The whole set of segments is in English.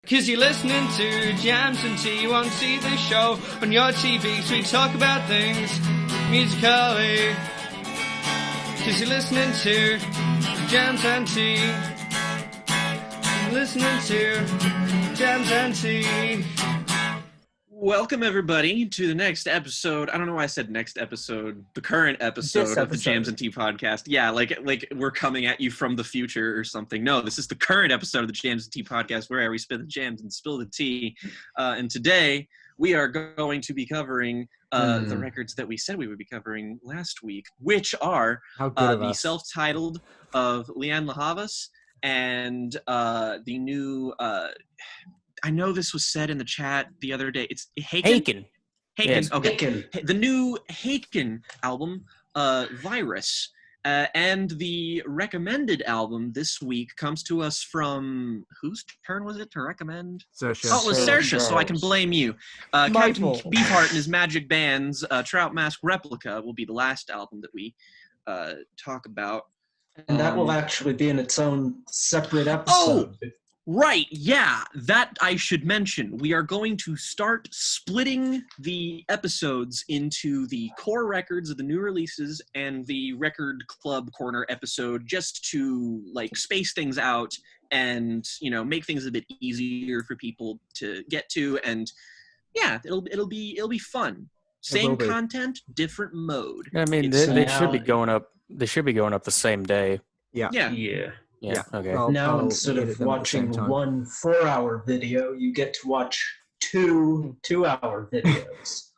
'Cause you're listening to Jams and Tea, you won't see the show on your TV, so we talk about things musically. 'Cause you're listening to Jams and Tea. You're listening to Jams and Tea. Welcome, everybody, to the next episode. I don't know why I said next episode. The current episode of the Jams and Tea podcast. Yeah, like we're coming at you from the future or something. No, this is the current episode of the Jams and Tea podcast, where we spit the jams and spill the tea. And today we are going to be covering the records that we said we would be covering last week, which are the self-titled of Lianne La Havas and the new... I know this was said in the chat the other day. It's Haken. Yes. Okay. Haken. The new Haken album, Virus. And the recommended album this week comes to us from... Whose turn was it to recommend? Saoirse. Oh, it was Saoirse, so I can blame you. Captain Beefheart and his Magic Band's Trout Mask Replica will be the last album that we talk about. And that will actually be in its own separate episode. Oh! Right, yeah, that I should mention. We are going to start splitting the episodes into the core records of the new releases and the Record Club Corner episode, just to like space things out and, you know, make things a bit easier for people to get to. And yeah, it'll be fun. Same content, different mode. I mean, they should be going up. They should be going up the same day. Yeah. Yeah. Okay. Now, instead of watching one 4-hour video, you get to watch two 2-hour videos.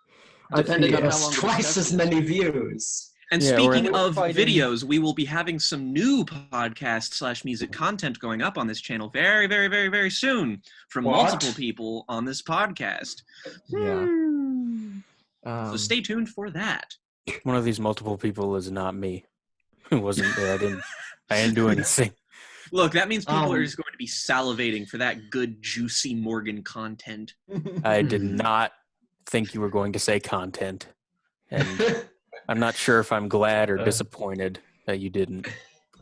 Depending on twice as many views. And speaking of videos, we will be having some new podcast / music content going up on this channel very, very, very, very soon from multiple people on this podcast. Yeah. So stay tuned for that. One of these multiple people is not me. It wasn't there. I didn't do anything. Look, that means people are just going to be salivating for that good, juicy Morgan content. I did not think you were going to say content. And I'm not sure if I'm glad or disappointed that you didn't.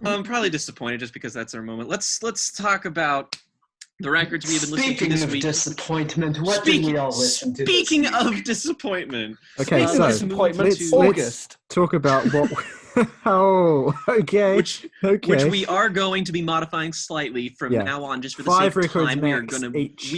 I'm probably disappointed just because that's our moment. Let's talk about the records we've been listening to this week. Speaking of disappointment, what did we all listen to Speaking of disappointment. Okay, let's talk about what... Which we are going to be modifying slightly from now on, just for the sake of time. We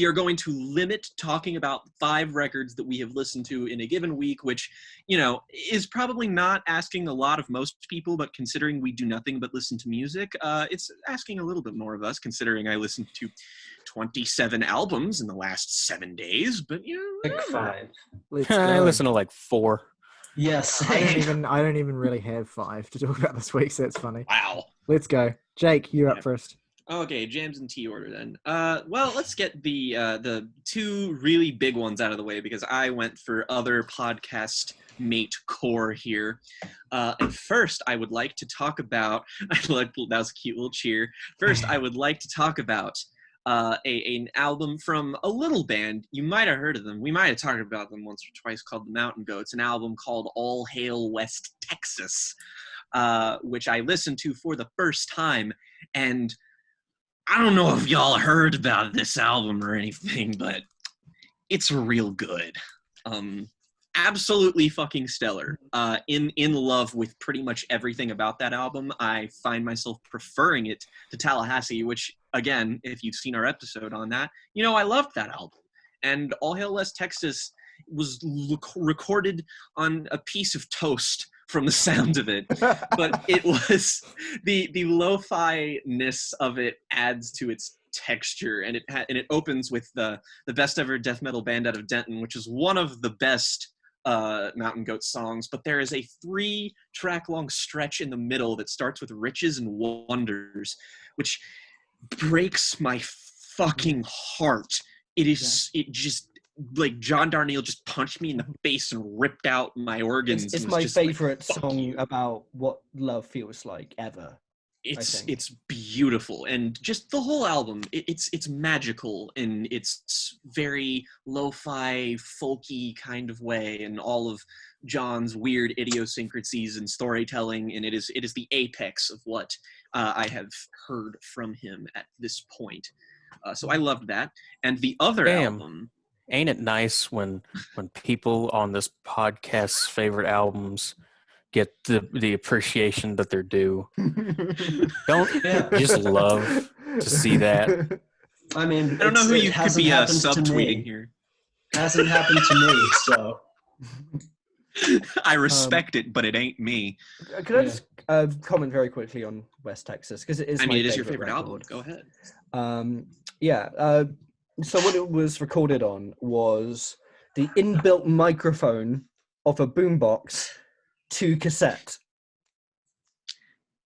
are going to limit talking about 5 records that we have listened to in a given week, which, you know, is probably not asking a lot of most people, but considering we do nothing but listen to music, it's asking a little bit more of us, considering I listened to 27 albums in the last 7 days. But you know, 5. I listen to like 4. Yes. I don't even really have 5 to talk about this week, so it's funny. Wow. Let's go. Jake, you're up first. Okay, jams and tea order then. Well, let's get the 2 really big ones out of the way, because I went for other podcast mate core here. And first, I would like to talk about... that was a cute little cheer. First, I would like to talk about an album from a little band. You might have heard of them. We might have talked about them once or twice, called the Mountain Goats. An album called All Hail West Texas, which I listened to for the first time. And I don't know if y'all heard about this album or anything, but it's real good. Absolutely fucking stellar. In love with pretty much everything about that album. I find myself preferring it to Tallahassee, which, again, if you've seen our episode on that, you know I loved that album. And All Hail West Texas was recorded on a piece of toast from the sound of it. But it was the lo-fi-ness of it adds to its texture, and it opens with the best ever death metal band out of Denton, which is one of the best Mountain Goats songs, but there is a 3-track long stretch in the middle that starts with Riches and Wonders, which breaks my fucking heart. It just like John Darnielle just punched me in the face and ripped out my organs. It's my favorite song about what love feels like ever. It's beautiful, and just the whole album, it's magical in its very lo-fi, folky kind of way, and all of John's weird idiosyncrasies and storytelling, and it is the apex of what I have heard from him at this point. So I loved that. And the other album... Ain't it nice when people on this podcast's favorite albums get the appreciation that they're due? Don't just love to see that? I mean, I don't know who you could be subtweeting here. Hasn't happened to me, so... I respect it, but it ain't me. Can I just comment very quickly on West Texas, because it is. It is your favorite album. Go ahead. So what it was recorded on was the inbuilt microphone of a boombox to cassette.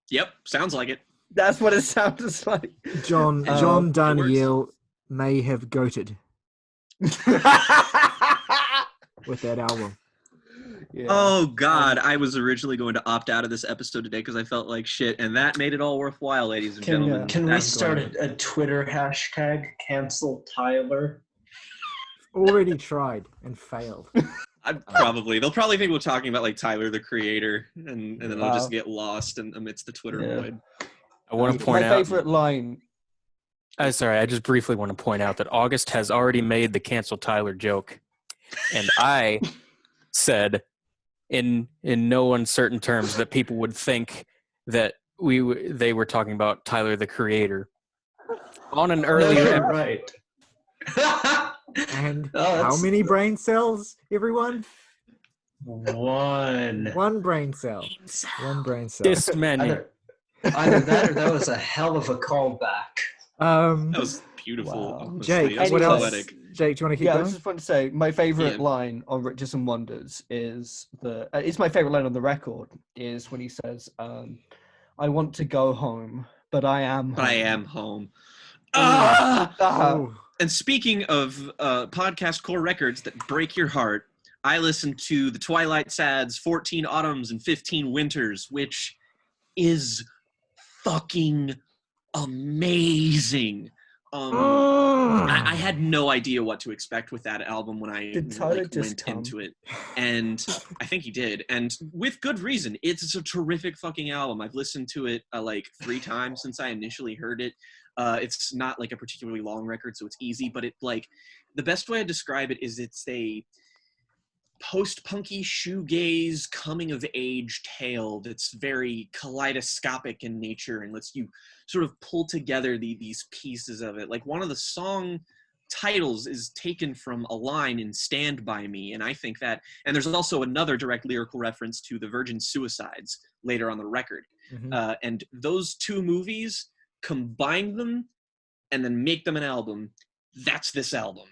Yep, sounds like it. That's what it sounds like. John Daniel may have goated with that album. Yeah. Oh God, I was originally going to opt out of this episode today because I felt like shit, and that made it all worthwhile, ladies and gentlemen. Can we start a Twitter hashtag, cancel Tyler? Already tried and failed. They'll probably think we're talking about like Tyler the Creator, and then they'll just get lost amidst the Twitter void. I want to point out my favorite line. Sorry, I just briefly want to point out that August has already made the cancel Tyler joke, and I said in no uncertain terms that people would think that they were talking about Tyler the Creator on an earlier right. And how many brain cells, everyone? One brain cell. One brain cell. This many. Either that or that was a hell of a callback. That was beautiful. Wow. Jake, what else? Jake, do you want to keep going? I just want to say my favorite line on Riches and Wonders is it's my favorite line on the record is when he says, "I want to go home, but I am home." But I am home. And speaking of podcast core records that break your heart, I listened to the Twilight Sad's 14 Autumns and 15 Winters, which is fucking amazing. I had no idea what to expect with that album when I went into it, and I think he did, and with good reason. It's a terrific fucking album. I've listened to it like 3 times since I initially heard it. It's not like a particularly long record, so it's easy, but it like the best way I describe it is it's a post-punky shoegaze coming-of-age tale that's very kaleidoscopic in nature and lets you sort of pull together these pieces of it. Like one of the song titles is taken from a line in Stand By Me, and I think that, and there's also another direct lyrical reference to the Virgin Suicides later on the record. Mm-hmm. And those 2 movies, combine them and then make them an album. That's this album.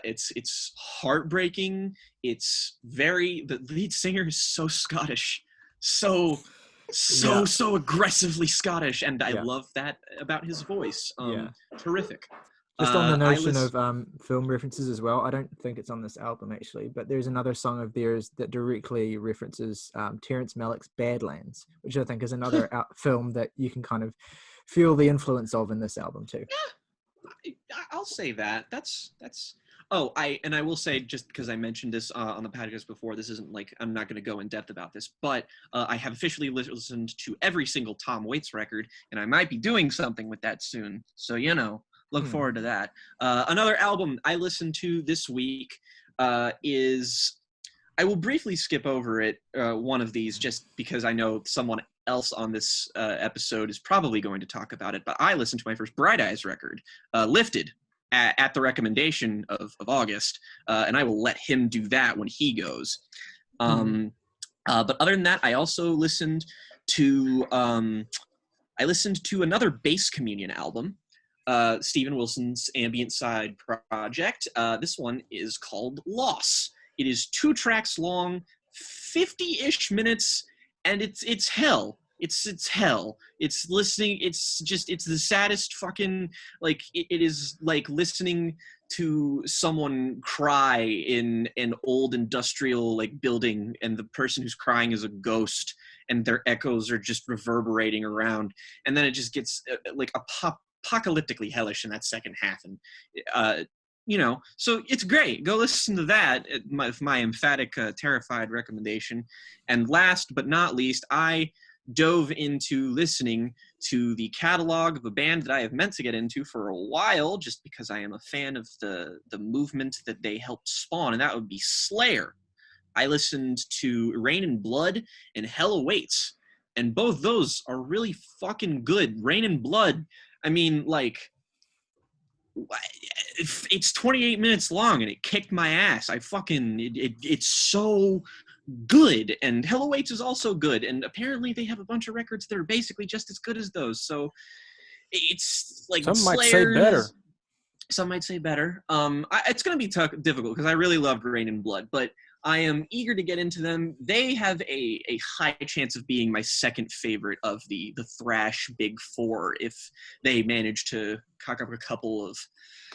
It's heartbreaking. It's the lead singer is so Scottish, so aggressively Scottish, and I love that about his voice. Terrific. Just on the notion of film references as well, I don't think it's on this album actually, but there's another song of theirs that directly references Terrence Malick's Badlands, which I think is another film that you can kind of feel the influence of in this album too. Yeah, I'll say that. That's. Oh, I will say, just because I mentioned this on the podcast before, this isn't like, I'm not going to go in depth about this, but I have officially listened to every single Tom Waits record, and I might be doing something with that soon. So, look forward to that. Another album I listened to this week is, I will briefly skip over it, one of these, just because I know someone else on this episode is probably going to talk about it, but I listened to my first Bright Eyes record, Lifted, at the recommendation of August, and I will let him do that when he goes. But other than that, I also listened to another Bass Communion album, Steven Wilson's ambient side project. This one is called Loss. It is 2 tracks long, 50-ish minutes, and it's hell. It's hell. It's listening. It's the saddest fucking, like, it is like listening to someone cry in an old industrial like building, and the person who's crying is a ghost, and their echoes are just reverberating around, and then it just gets like apocalyptically hellish in that second half, and so it's great. Go listen to that. My emphatic, terrified recommendation. And last but not least, I dove into listening to the catalog of a band that I have meant to get into for a while, just because I am a fan of the movement that they helped spawn, and that would be Slayer. I listened to Rain and Blood and Hell Awaits, and both those are really fucking good. Rain and Blood, I mean, like, it's 28 minutes long and it kicked my ass. It's so good. And Hell Awaits is also good, and apparently they have a bunch of records that are basically just as good as those. So it's like some might say better. Some might say better. It's going to be difficult because I really loved Rain and Blood, but I am eager to get into them. They have a high chance of being my second favorite of the thrash big four if they manage to cock up a couple of,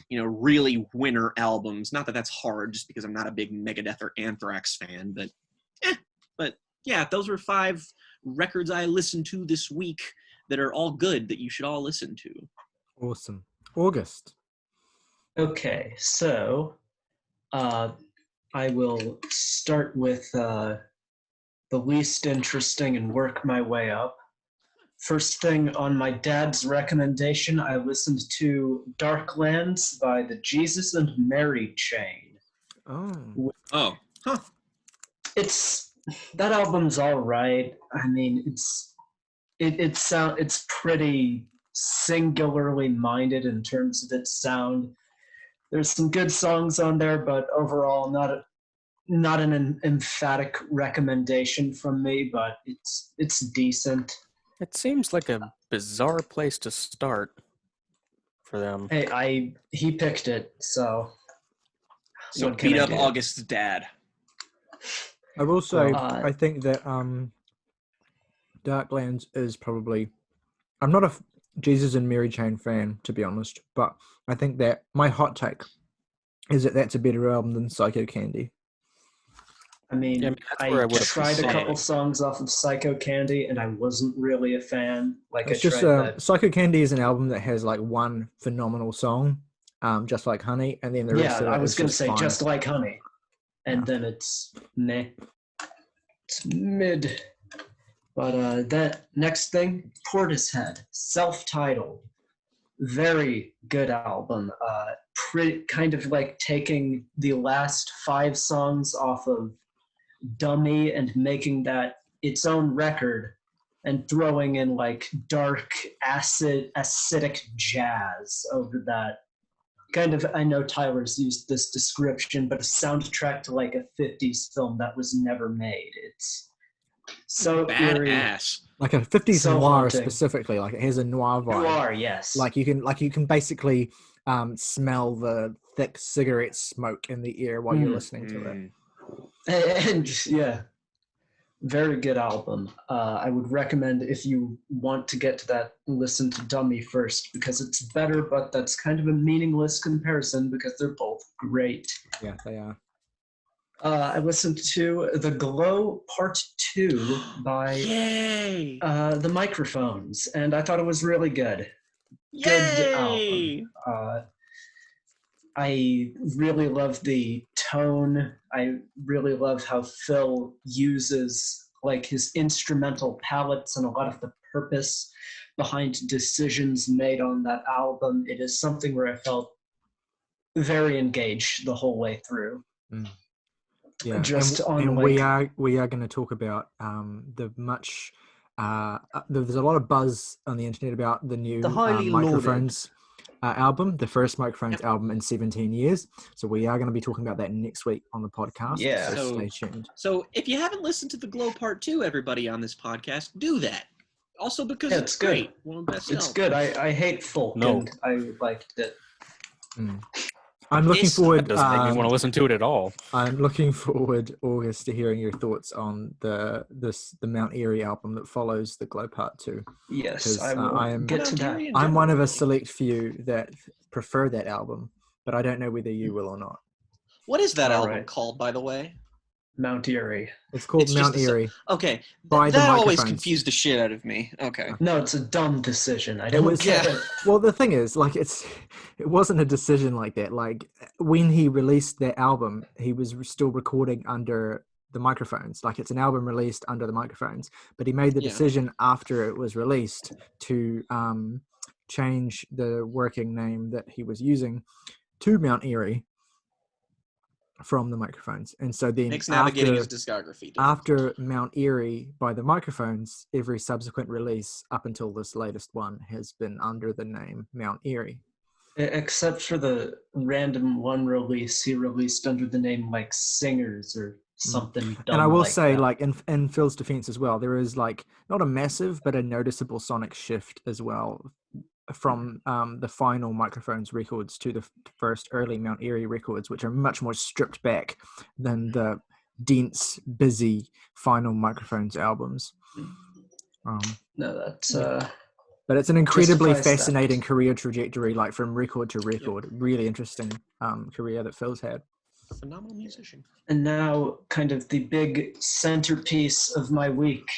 really winner albums. Not that that's hard, just because I'm not a big Megadeth or Anthrax fan, but yeah, those were 5 records I listened to this week that are all good that you should all listen to. Awesome. August. Okay, so I will start with the least interesting and work my way up. First thing, on my dad's recommendation, I listened to Darklands by the Jesus and Mary Chain. Oh. Huh. That album's all right. I mean, it's pretty singularly minded in terms of its sound. There's some good songs on there, but overall not an emphatic recommendation from me, but it's decent. It seems like a bizarre place to start for them. Hey, he picked it, so beat up August's dad. I will say, I think that Darklands is probably... I'm not a Jesus and Mary Chain fan, to be honest, but I think that my hot take is that that's a better album than Psycho Candy. I mean, I tried a couple songs off of Psycho Candy, and I wasn't really a fan. Psycho Candy is an album that has like one phenomenal song, Just Like Honey, and then the rest of it I was going to say fine. Just Like Honey, and then it's meh. It's mid. But that next thing, Portishead, self-titled, very good album. Kind of like taking the last 5 songs off of Dummy and making that its own record, and throwing in like dark acidic jazz over that. Kind of, I know Tyler's used this description, but a soundtrack to like a 50s film that was never made. It's so badass. Like a 50s noir specifically, like it has a noir vibe. Noir, yes. Like you can basically smell the thick cigarette smoke in the air while you're listening to it. And yeah, very good album. I would recommend, if you want to get to that, listen to Dummy first, because it's better, but that's kind of a meaningless comparison because they're both great. Yeah, they are. I listened to The Glow Part 2 by The Microphones, and I thought it was really good. Yay! Good album. I really love the tone. I really love how Phil uses like his instrumental palettes and a lot of the purpose behind decisions made on that album. It is something where I felt very engaged the whole way through. Yeah, we are going to talk about there's a lot of buzz on the internet about the new Microphones album, the first Microphones album in 17 years. So we are going to be talking about that next week on the podcast. Yeah, so stay tuned. So if you haven't listened to The Glow Part 2, everybody on this podcast, do that. Also because it's great. Good. One of the best it's good. I hate folk, and I liked it. I'm looking forward. Doesn't make me want to listen to it at all. I'm looking forward, August, to hearing your thoughts on the Mount Eerie album that follows The Glow Part 2. Yes, I will get to that. I'm one of a select few that prefer that album, but I don't know whether you will or not. What is that album called, by the way? Mount Eerie. It's called Mount Eerie. Okay. That always confused the shit out of me. Okay. No, it's a dumb decision. I don't get it. Well, the thing is, like, it wasn't a decision like that. Like, when he released that album, he was still recording under the Microphones. Like, it's an album released under the Microphones, but he made the decision after it was released to change the working name that he was using to Mount Eerie from the Microphones. And so then makes navigating his discography difficult. After Mount Eerie by the Microphones, every subsequent release up until this latest one has been under the name Mount Eerie. Except for the random one release he released under the name like Singers or something dumb. And I will like say, that. like, in Phil's defense as well, there is like not a massive but a noticeable sonic shift as well from the final Microphones records to the first early Mount Eerie records, which are much more stripped back than the dense, busy final Microphones albums. No, that's but it's an incredibly fascinating career trajectory, like from record to record. Really interesting career that Phil's had. A phenomenal musician. And now, kind of the big centerpiece of my week,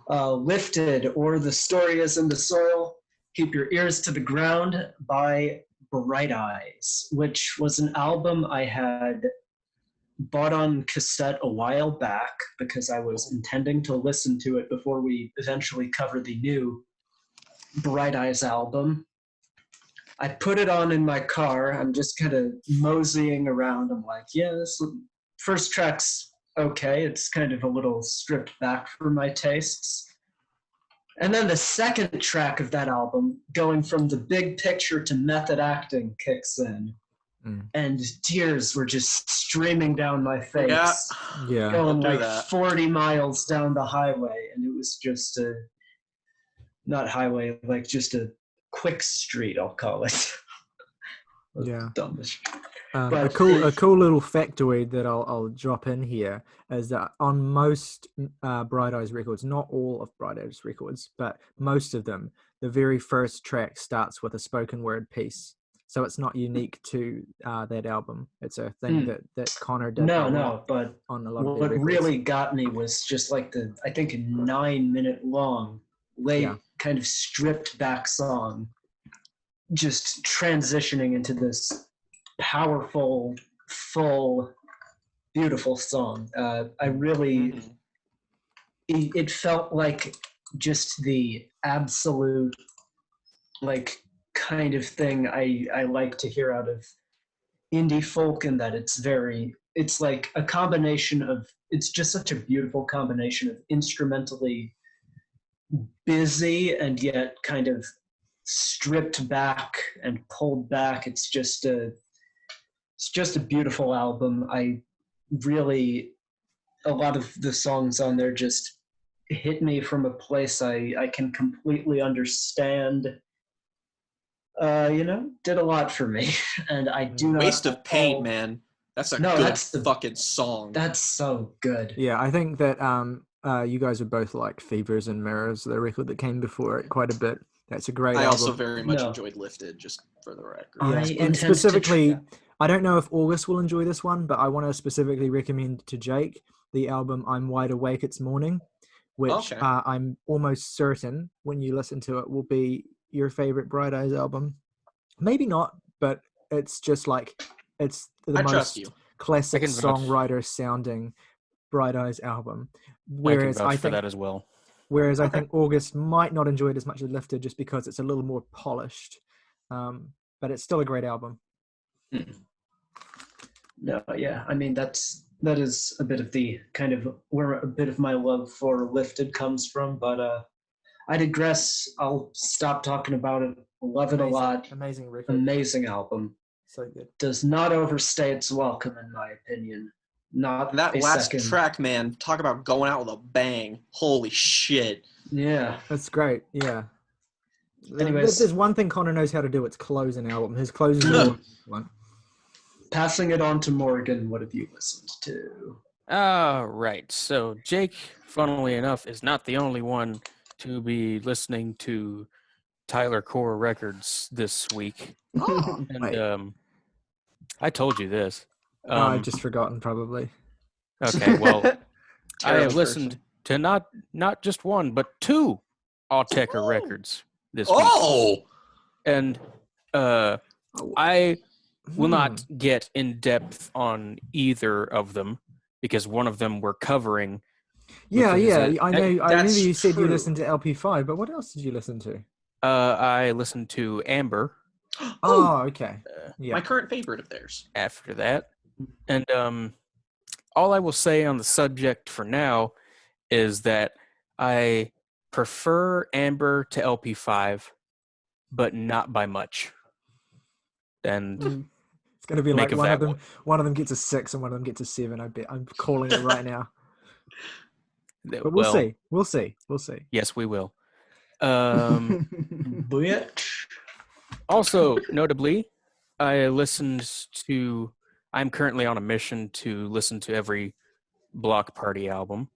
Lifted, or The Story is in the Soil, Keep Your Ears to the Ground by Bright Eyes, which was an album I had bought on cassette a while back because I was intending to listen to it before we eventually cover the new Bright Eyes album. I put it on in my car. I'm just kind of moseying around. I'm like, yeah, this first track's okay. It's kind of a little stripped back for my tastes. And then the second track of that album, going from the big picture to method acting, kicks in. And tears were just streaming down my face. Yeah. Going like 40 miles down the highway. And it was just not highway, like just a quick street, I'll call it. Yeah. Dumbest. A cool little factoid that I'll drop in here is that on most Bright Eyes records, not all of Bright Eyes records, but most of them, the very first track starts with a spoken word piece. So it's not unique to that album. It's a thing that Connor did. No, but on a lot what really got me was just like I think a 9-minute long, kind of stripped back song, just transitioning into this powerful, full, beautiful song. I really, it felt like just the absolute, like, kind of thing I like to hear out of indie folk, in that it's like a combination of, it's just such a beautiful combination of instrumentally busy and yet kind of stripped back and pulled back. It's just a beautiful album. A lot of the songs on there just hit me from a place I can completely understand. Did a lot for me, and I do not. Waste of Pain, man. That's that's the fucking song. That's so good. Yeah, I think that you guys would both like Fevers and Mirrors, the record that came before it, quite a bit. That's a great album. I also very much enjoyed Lifted, just for the record. Yeah. And specifically, I don't know if August will enjoy this one, but I want to specifically recommend to Jake the album I'm Wide Awake It's Morning, which I'm almost certain when you listen to it will be your favorite Bright Eyes album. Maybe not, but it's just like, it's the most classic songwriter sounding Bright Eyes album. Whereas I think for that as well. Whereas I think August might not enjoy it as much as Lifted, just because it's a little more polished. But it's still a great album. No, yeah. I mean, that is a bit of the kind of where a bit of my love for Lifted comes from. But I digress. I'll stop talking about it. Love it a lot. Amazing record. Amazing album. So good. Does not overstay its welcome, in my opinion. Not that last second. track, man. Talk about going out with a bang. Holy shit. Yeah. That's great. Yeah. Anyways, there's one thing Connor knows how to do. It's close an album. His closing one. Passing it on to Morgan. What have you listened to? Right. So Jake, funnily enough, is not the only one to be listening to Tyler Core records this week. And I told you this. I've just forgotten, probably. Okay, well, I have listened to not just one, but two Autechre records this week. And I will not get in depth on either of them, because one of them we're covering. Yeah, I know. I remember you said true. you listened to LP5, but what else did you listen to? I listened to Amber. Oh, okay. My current favorite of theirs. After that, and all I will say on the subject for now is that I prefer Amber to LP5, but not by much. And it's going to be like one of them gets a 6 and one of them gets a 7. I bet. I'm calling it right now. But we'll see. We'll see. Yes, we will. Bitch. Also, notably, I'm currently on a mission to listen to every Block Party album,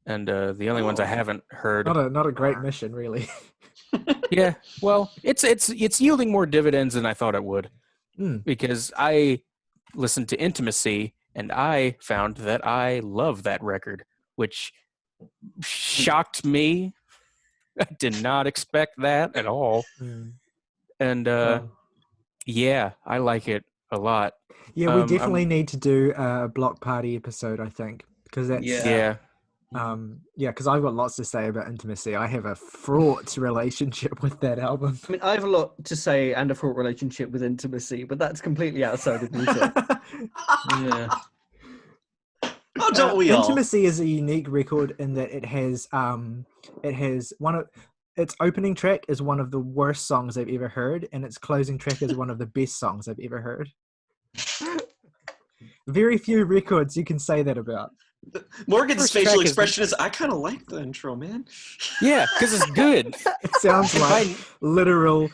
and the only ones I haven't heard. Not a great mission, really. Yeah, well, it's yielding more dividends than I thought it would, because I listened to Intimacy and I found that I love that record, which shocked me. I did not expect that at all. And yeah, I like it a lot. Yeah, we definitely need to do a Block Party episode, I think, because that's because I've got lots to say about Intimacy. I have a fraught relationship with that album. I mean, I have a lot to say and a fraught relationship with Intimacy, but that's completely outside of music. Yeah. Oh, don't we all? Intimacy is a unique record in that it has its opening track is one of the worst songs I've ever heard, and its closing track is one of the best songs I've ever heard. Very few records you can say that about. Morgan's facial expression is, I kind of like the intro, man. Yeah, because it's good. It sounds like literal,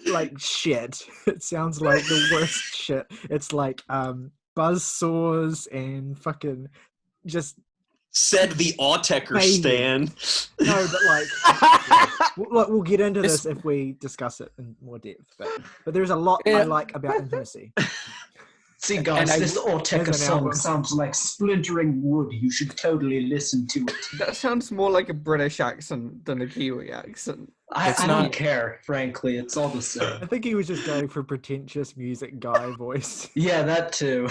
like, shit. It sounds like the worst shit. It's like buzzsaws and fucking just... Said the Autechre stan. No, but we'll get into this if we discuss it in more depth. But there's a lot I like about Intimacy. See, guys, this Autechre song sounds like splintering wood. You should totally listen to it. That sounds more like a British accent than a Kiwi accent. I don't care, frankly. It's all the same. I think he was just going for pretentious music guy voice. Yeah, that too.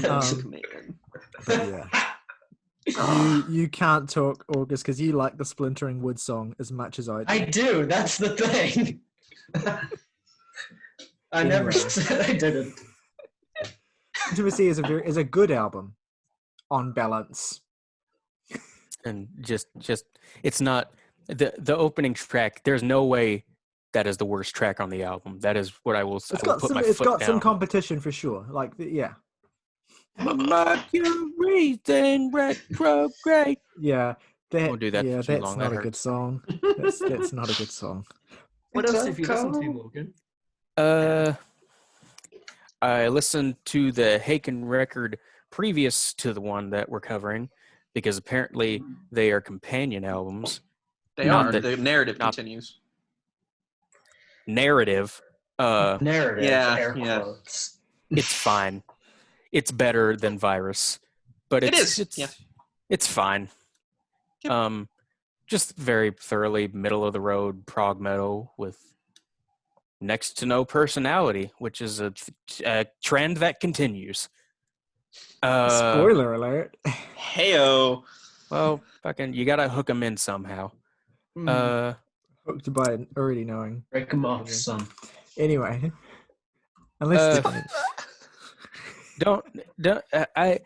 Yeah. You can't talk, August, because you like the Splintering Wood song as much as I do. I do. That's the thing. I never said I didn't. Intimacy is a good album, on balance. And just it's not the opening track. There's no way that is the worst track on the album. That is what I will. It's got some competition for sure. Like yeah. Mercury's in retrograde. Yeah, Won't do that for too that's long. not a good song. That's not a good song. What else have you listened to, Morgan? I listened to the Haken record previous to the one that we're covering, because apparently they are companion albums. They are. The narrative continues. Narrative. Narrative. Yeah. It's fine. It's better than Virus, but it's fine. Yep. Just very thoroughly middle of the road prog metal with next to no personality, which is a trend that continues. Spoiler alert. Heyo. Well, fucking, you gotta hook them in somehow. Hooked by already knowing. Break them off, son. Anyway, unless don't I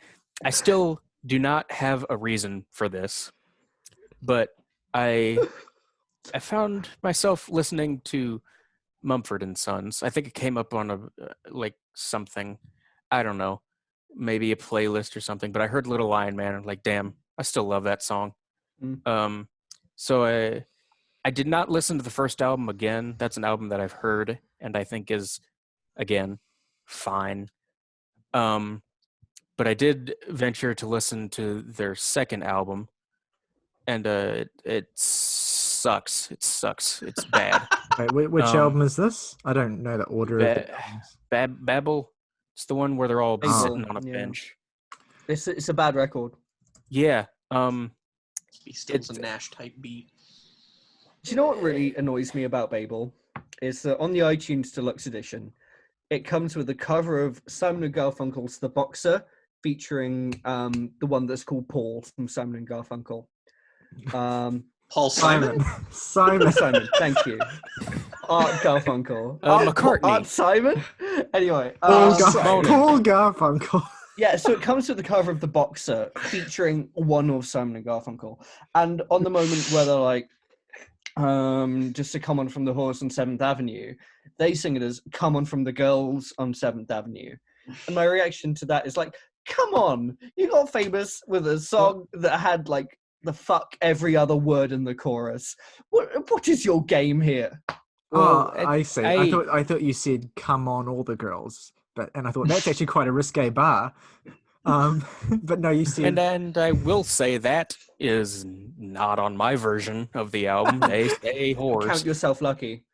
still do not have a reason for this, but I found myself listening to Mumford and Sons. I think it came up on a something, I don't know, maybe a playlist or something, but I heard Little Lion Man and like, damn, I still love that song. So I did not listen to the first album again. That's an album that I've heard and I think is, again, fine. But I did venture to listen to their second album, and it sucks. It sucks. It's bad. Wait, which album is this? I don't know the order of the albums. Babel. It's the one where they're all sitting on a bench. It's a bad record. Yeah. It's a Nash type beat. Do you know what really annoys me about Babel? Is that on the iTunes Deluxe Edition, it comes with a cover of Simon & Garfunkel's The Boxer, featuring the one that's called Paul from Simon and Garfunkel. Paul Simon? Simon, thank you. Art Garfunkel. McCartney. Art Simon? Anyway. Paul Garfunkel. Yeah, so it comes with the cover of the box set featuring one of Simon and Garfunkel. And on the moment where they're like, just to come on from the horse on 7th Avenue, they sing it as come on from the girls on 7th Avenue. And my reaction to that is like, come on, you got famous with a song that had like the fuck every other word in the chorus. What is your game here? Well, I see. I thought you said come on all the girls. And I thought that's actually quite a risque bar. But no, you said... And I will say that is not on my version of the album. They say whores. Count yourself lucky.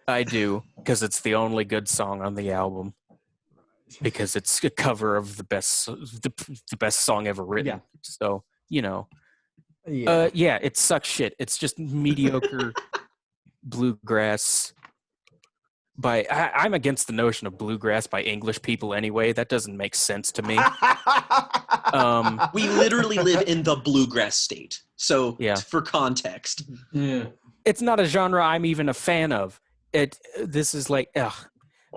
I do, because it's the only good song on the album. Because it's a cover of the best song ever written. Yeah. So, you know. Yeah. It sucks shit. It's just mediocre bluegrass. I'm against the notion of bluegrass by English people anyway. That doesn't make sense to me. We literally live in the bluegrass state. So for context. Yeah. It's not a genre I'm even a fan of. This is like, ugh.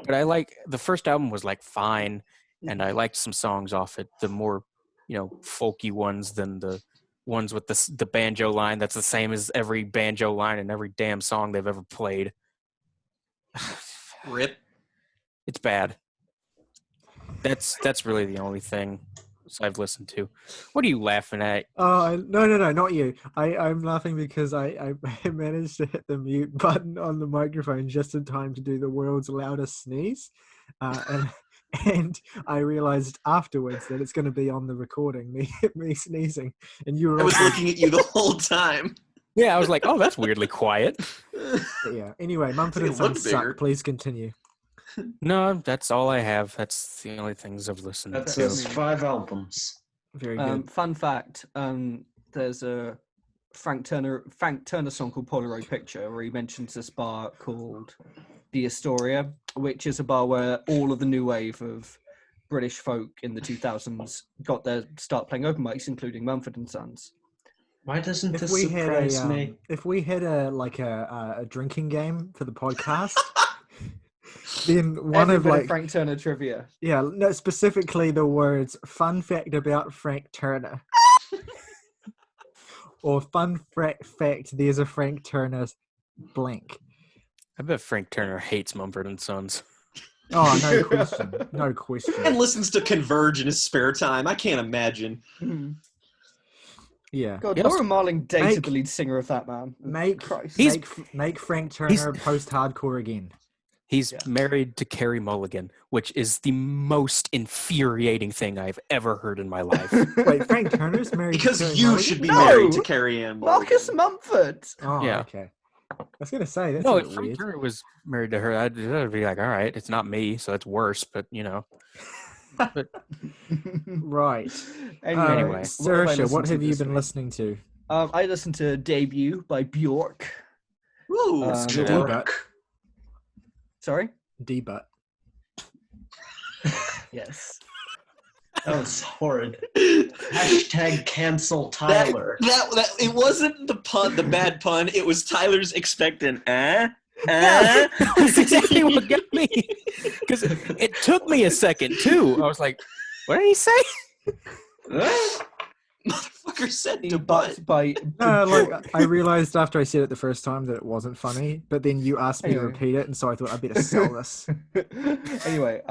But I like, the first album was like fine, and I liked some songs off it, the more, folky ones than the ones with the banjo line that's the same as every banjo line in every damn song they've ever played. Rip. It's bad. That's really the only thing I've listened to. What are you laughing at? Oh, no, not you. I'm laughing because I managed to hit the mute button on the microphone just in time to do the world's loudest sneeze. And I realized afterwards that it's going to be on the recording, me sneezing. And you were I was looking at you the whole time. Yeah, I was like, oh, that's weirdly quiet. Yeah. Anyway, Mumford & Sons suck. Please continue. No, that's all I have. That's the only things I've listened to. That's 5 albums. Very good. Fun fact, there's a Frank Turner song called Polaroid Picture where he mentions this bar called The Astoria, which is a bar where all of the new wave of British folk in the 2000s got their start playing open mics, including Mumford & Sons. Why doesn't this surprise me? If we had a drinking game for the podcast, then one Every of bit like of Frank Turner trivia. Yeah, no, specifically the words "fun fact about Frank Turner" or "fun fact there's a Frank Turner blank." I bet Frank Turner hates Mumford & Sons. Oh, no question. No question. And listens to Converge in his spare time. I can't imagine. Yeah. God, Laura Marling dated the lead singer of that man. Make Frank Turner post-hardcore again. He's married to Carrie Mulligan, which is the most infuriating thing I've ever heard in my life. Wait, Frank Turner's married because to Carrie you Mulligan? should be married to Carrie Ann Mulligan. Marcus Mumford. Oh, yeah. Okay. I was going to say, that's no, a if bit Frank weird. Turner was married to her, I'd be like, all right, it's not me, so it's worse, but, But, right. Anyway, Saoirse, what have you been listening to? I listened to Debut by Bjork. Ooh, D-Butt. Sorry? D-Butt. Yes. That was horrid. Hashtag cancel Tyler. That it wasn't the pun, the bad pun. It was Tyler's expectant. That's exactly what got me. Because it took me a second, too. I was like, what did he say? Motherfucker said to But by I realized after I said it the first time that it wasn't funny, but then you asked me to repeat it, and so I thought I'd better sell this. Anyway,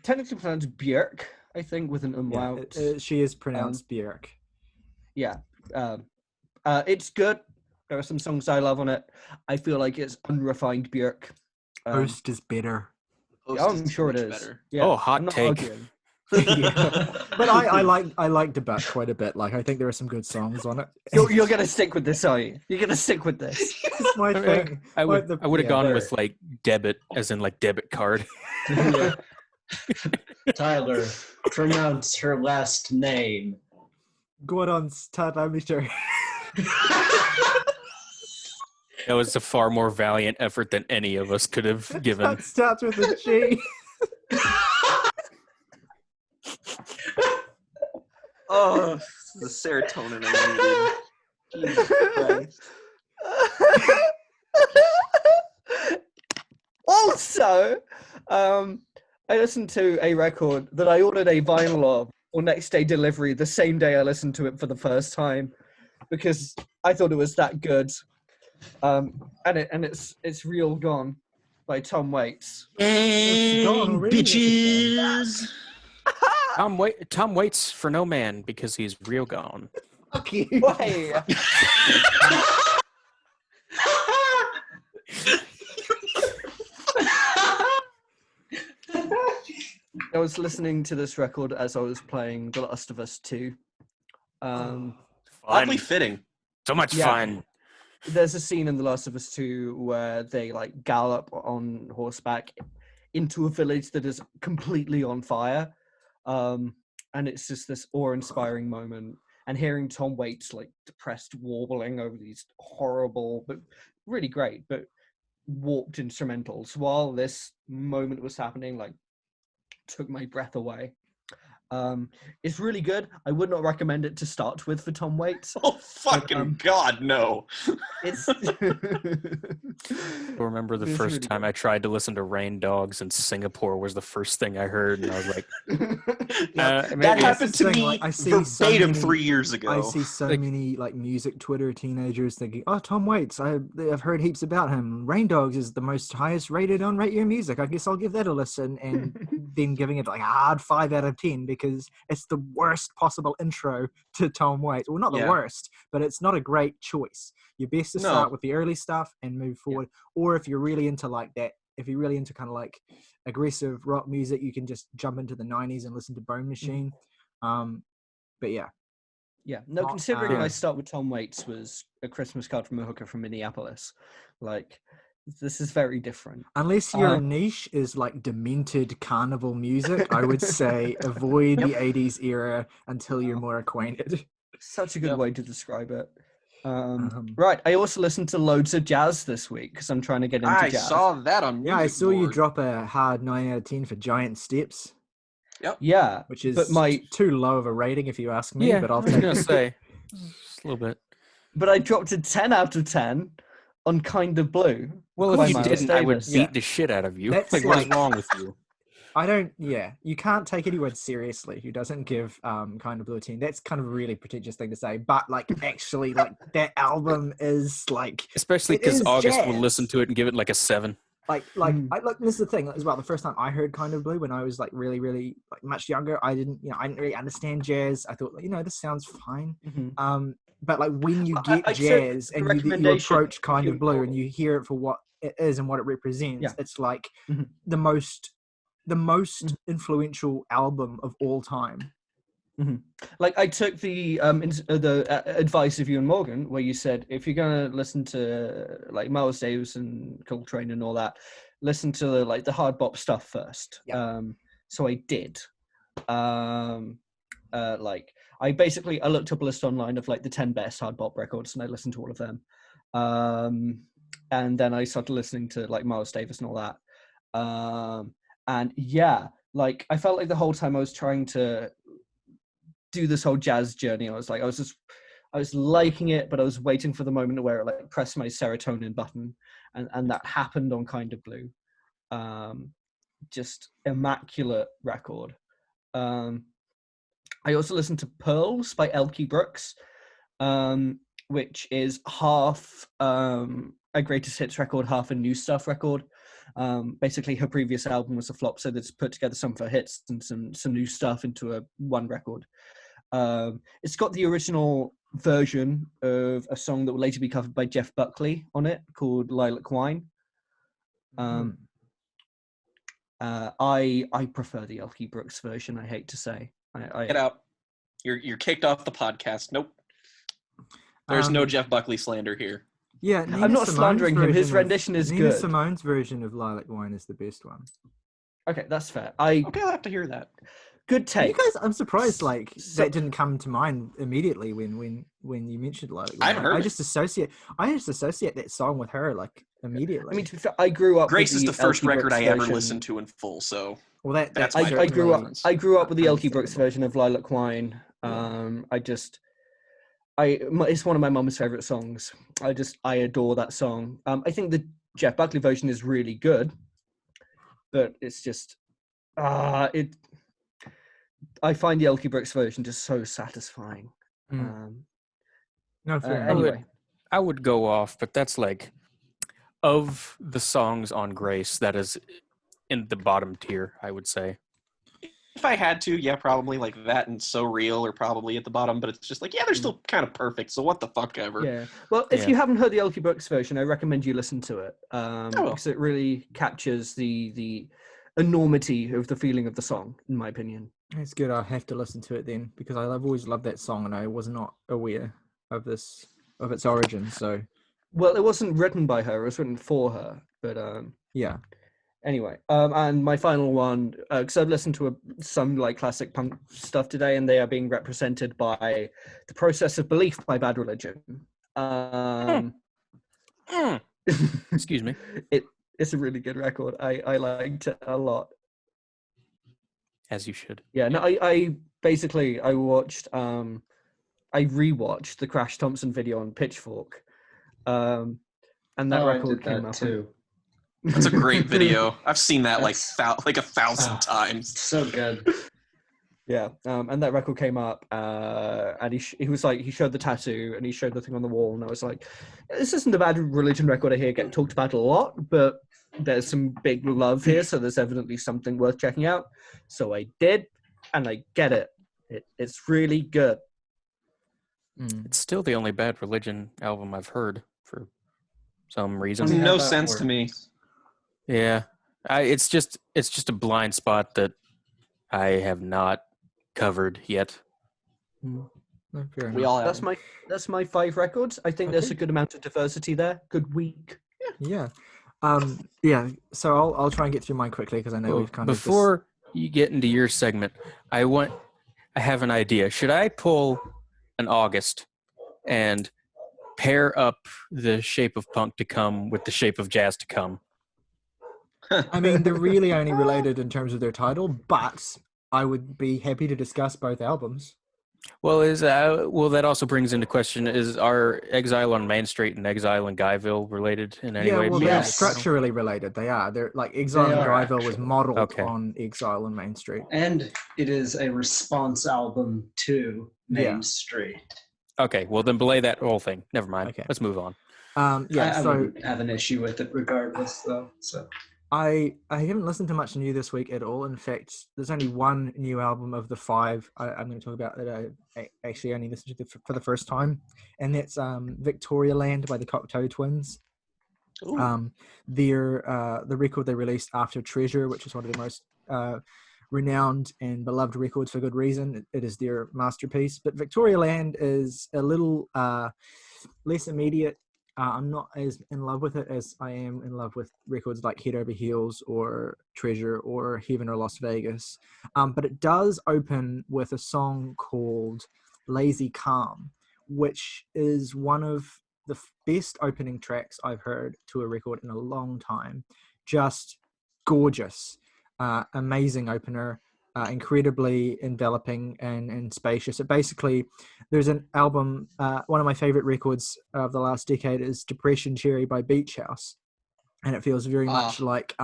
technically pronounced Björk, I think, with an umlaut. Yeah, she is pronounced Björk. Yeah. It's good. There are some songs I love on it. I feel like it's unrefined Björk. Post is better. I'm sure it is. Better. Yeah, oh, hot take. Arguing. But I like Debut quite a bit. Like, I think there are some good songs on it. You're gonna stick with this, are you? You're gonna stick with this. It's my thing. I would have gone with like debit, as in like debit card. Tyler, pronounce her last name. Gordon Stadamister. That was a far more valiant effort than any of us could have given. That starts with a G. Oh, the serotonin I needed. Jesus Christ. Also, I listened to a record that I ordered a vinyl of for next day delivery the same day I listened to it for the first time because I thought it was that good. And it's Real Gone by Tom Waits. Hey, bitches! Tom waits for no man because he's real gone. Fuck you. Hey. I was listening to this record as I was playing The Last of Us 2. Oddly fitting. So much fun. There's a scene in The Last of Us 2 where they like gallop on horseback into a village that is completely on fire. And it's just this awe-inspiring moment. And hearing Tom Waits like depressed warbling over these horrible, but really great, but warped instrumentals while this moment was happening, like took my breath away. It's really good. I would not recommend it to start with for Tom Waits. Oh fucking God, no! It's. I remember the first really time good. I tried to listen to Rain Dogs in Singapore was the first thing I heard, and I was like, that happened to me I see verbatim 3 years ago. I see so many like music Twitter teenagers thinking, "Oh, Tom Waits, I've heard heaps about him. Rain Dogs is the most highest rated on Rate Your Music. I guess I'll give that a listen," and then giving it like a hard 5 out of 10 because it's the worst possible intro to Tom Waits. Well, not the worst, but it's not a great choice. You're best to start with the early stuff and move forward. Or if you're really into like that, if you're really into kind of like aggressive rock music, you can just jump into the 90s and listen to Bone Machine. But yeah. Yeah. No, considering my start with Tom Waits was A Christmas Card from a Hooker from Minneapolis. Like, this is very different. Unless your niche is like demented carnival music, I would say avoid the 80s era until you're more acquainted. Such a good way to describe it. Right. I also listened to loads of jazz this week because I'm trying to get into jazz. I saw that on I saw you drop a hard 9 out of 10 for Giant Steps. Yep. Yeah. Which is too low of a rating if you ask me, but I'll take it. I was going to say, just a little bit. But I dropped a 10 out of 10 on Kind of Blue. Well, if you didn't, I would beat the shit out of you. That's what's wrong with you? You can't take anyone seriously who doesn't give Kind of Blue a 10. That's kind of a really pretentious thing to say, but like actually like that album is like, especially because August jazz. Will listen to it and give it like a 7. This is the thing as well. The first time I heard Kind of Blue when I was like really, really like much younger, I didn't really understand jazz. I thought, this sounds fine. Mm-hmm. But like when you get jazz and you approach Kind of Blue and you hear it for what it is and what it represents, it's like the most influential album of all time. Mm-hmm. Like I took the advice of you and Morgan, where you said if you're gonna listen to like Miles Davis and Coltrane and all that, listen to the hard bop stuff first. Yep. So I did. I looked up a list online of like the 10 best hard bop records, and I listened to all of them. And then I started listening to like Miles Davis and all that. And yeah, like I felt like the whole time I was trying to do this whole jazz journey, I was liking it, but I was waiting for the moment where it like pressed my serotonin button, and that happened on Kind of Blue. Just immaculate record. I also listened to Pearls by Elkie Brooks, which is half a greatest hits record, half a new stuff record. Basically, her previous album was a flop, so that's put together some of her hits and some new stuff into one record. It's got the original version of a song that will later be covered by Jeff Buckley on it, called Lilac Wine. I prefer the Elkie Brooks version, I hate to say. Get out. You're kicked off the podcast. Nope. There's no Jeff Buckley slander here. Yeah, I'm not slandering him. His rendition is Nina good. Simone's version of Lilac Wine is the best one. Okay, that's fair. I'll have to hear that. Good take. You guys, I'm surprised that didn't come to mind immediately when you mentioned Lilac Wine. I haven't heard I just associate that song with her like immediately. I mean, to be fair, I grew up. Grace is the first record I ever version. listened to in full, so well, that's I grew up with the Elkie Brooks version of Lilac Wine. It's one of my mum's favorite songs. I adore that song. I think the Jeff Buckley version is really good, but it's just I find the Elkie Brooks version just so satisfying. No, fair enough. Anyway, I would go off, but that's like, of the songs on Grace, that is in the bottom tier, I would say. If I had to, yeah, probably like that and So Real are probably at the bottom, but it's just like, yeah, they're still kind of perfect, so what the fuck ever. Yeah. Well, if you haven't heard the Elkie Brooks version, I recommend you listen to it, because it really captures the enormity of the feeling of the song, in my opinion. It's good. I'll have to listen to it then, because I've always loved that song and I was not aware of its origin. So, well, it wasn't written by her; it was written for her. But yeah. Anyway, and my final one, because I've listened to some like classic punk stuff today, and they are being represented by "The Process of Belief" by Bad Religion. Excuse me. It's a really good record. I liked it a lot. As you should. Yeah. No, I basically watched I rewatched the Crash Thompson video on Pitchfork, and that record came up too. That's a great video. I've seen that like 1,000 times. So good. Yeah, and that record came up, and he was like, he showed the tattoo and he showed the thing on the wall, and I was like, this isn't a Bad Religion record I hear get talked about a lot, but there's some big love here, so there's evidently something worth checking out. So I did, and I get it. It's really good. It's still the only Bad Religion album I've heard for some reason. Makes no sense to me. Yeah, it's just a blind spot that I have not covered yet. We all have. That's my 5 records. I think there's a good amount of diversity there. Good week. Yeah. Yeah. So I'll try and get through mine quickly because I know we've kind of before you get into your segment. I have an idea. Should I pull an August and pair up the Shape of Punk to Come with the Shape of Jazz to Come? I mean, they're really only related in terms of their title, but I would be happy to discuss both albums. Well, that also brings into question: are Exile on Main Street and Exile in Guyville related in any way? Well, they're structurally related. They are. They're like Exile in Guyville was modeled on Exile on Main Street, and it is a response album to Main Street. Okay, well then belay that whole thing. Never mind. Okay. Let's move on. I wouldn't have an issue with it regardless, though. So. I haven't listened to much new this week at all. In fact, there's only one new album of the 5 I'm going to talk about that I actually only listened to for the first time, and that's Victoria Land by the Cocteau Twins. The record they released after Treasure, which is one of the most renowned and beloved records for good reason. It is their masterpiece. But Victoria Land is a little less immediate. I'm not as in love with it as I am in love with records like Head Over Heels or Treasure or Heaven or Las Vegas. But it does open with a song called Lazy Calm, which is one of the best opening tracks I've heard to a record in a long time. Just gorgeous, amazing opener. Incredibly enveloping and spacious. It basically, there's an album, one of my favorite records of the last decade is Depression Cherry by Beach House, and it feels very much like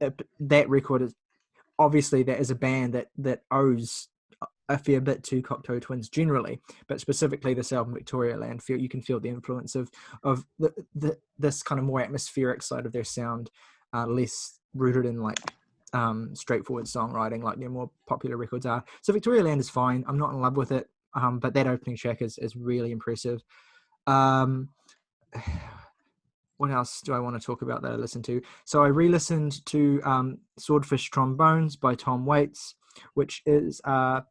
that record is obviously that is a band that owes a fair bit to Cocteau Twins generally, but specifically this album Victoria Land, you can feel the influence of this kind of more atmospheric side of their sound, less rooted in like straightforward songwriting like their more popular records are. So Victoria Land is fine. I'm not in love with it, but that opening track is really impressive. What else do I want to talk about that I listened to? So I re-listened to Swordfish Trombones by Tom Waits, which is I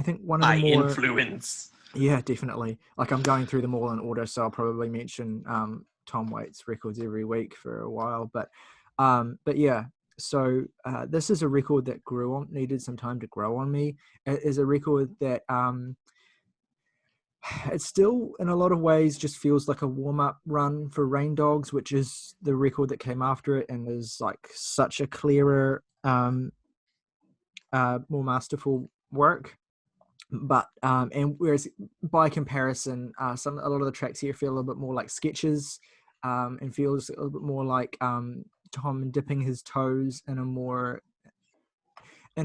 think one of the more influence. Yeah, definitely. Like I'm going through them all in order, so I'll probably mention Tom Waits records every week for a while, but yeah, so this is a record that needed some time to grow on me. It is a record that it still, in a lot of ways, just feels like a warm-up run for Rain Dogs, which is the record that came after it, and is like such a clearer more masterful work. But and whereas by comparison, a lot of the tracks here feel a little bit more like sketches, and feels a little bit more like Tom dipping his toes in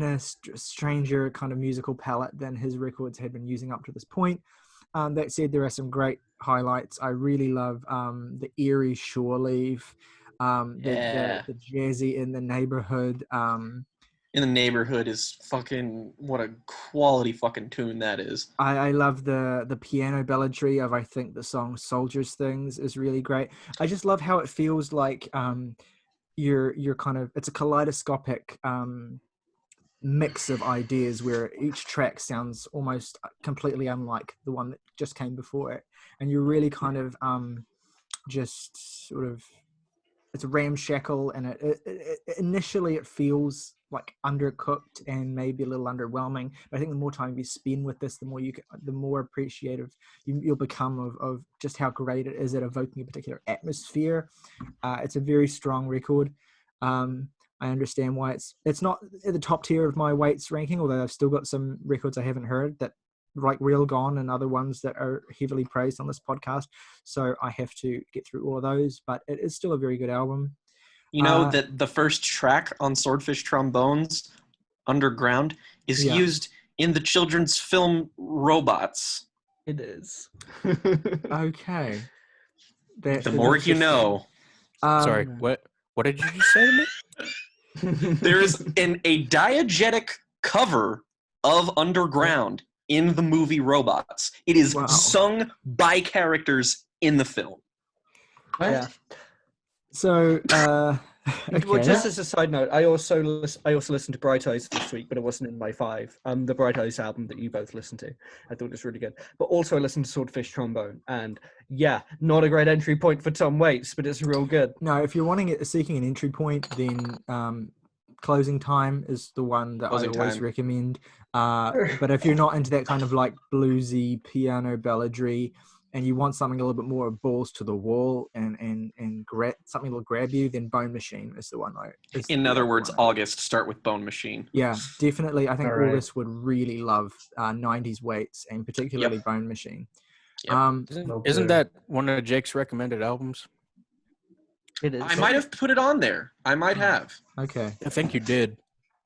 a stranger kind of musical palette than his records had been using up to this point. That said, there are some great highlights. I really love the eerie shore leave, the jazzy In the Neighborhood. In the Neighborhood is fucking, what a quality fucking tune that is. I love the piano balladry of, I think the song Soldiers Things is really great. I just love how it feels like you're kind of, it's a kaleidoscopic mix of ideas where each track sounds almost completely unlike the one that just came before it, and you're really kind of just sort of, it's ramshackle, and it initially it feels like undercooked and maybe a little underwhelming, but I think the more time you spend with this, the more appreciative you'll become of just how great it is at evoking a particular atmosphere. It's a very strong record. I understand why it's not at the top tier of my weights ranking, although I've still got some records I haven't heard, that like Real Gone and other ones that are heavily praised on this podcast. So I have to get through all of those, but it is still a very good album. You know that the first track on Swordfish Trombones, Underground, is used in the children's film Robots. It is. Okay. The more you know. Sorry, what did you just say to me? There is a diegetic cover of Underground in the movie Robots. It is sung by characters in the film. What? Yeah. So, okay. Well, just as a side note, I also listened to Bright Eyes this week, but it wasn't in my 5. The Bright Eyes album that you both listened to, I thought it was really good. But also I listened to Swordfish Trombone, and yeah, not a great entry point for Tom Waits, but it's real good. No, if you're seeking an entry point, then Closing Time is the one that I always recommend. But if you're not into that kind of like bluesy piano balladry, and you want something a little bit more balls to the wall and something that'll grab you, then Bone Machine is the one. In other words, August, start with Bone Machine. Yeah, definitely. I think August would really love 90s Waits, and particularly Bone Machine. Yep. Isn't that one of Jake's recommended albums? It is. I might have put it on there. I might have. Okay. I think you did.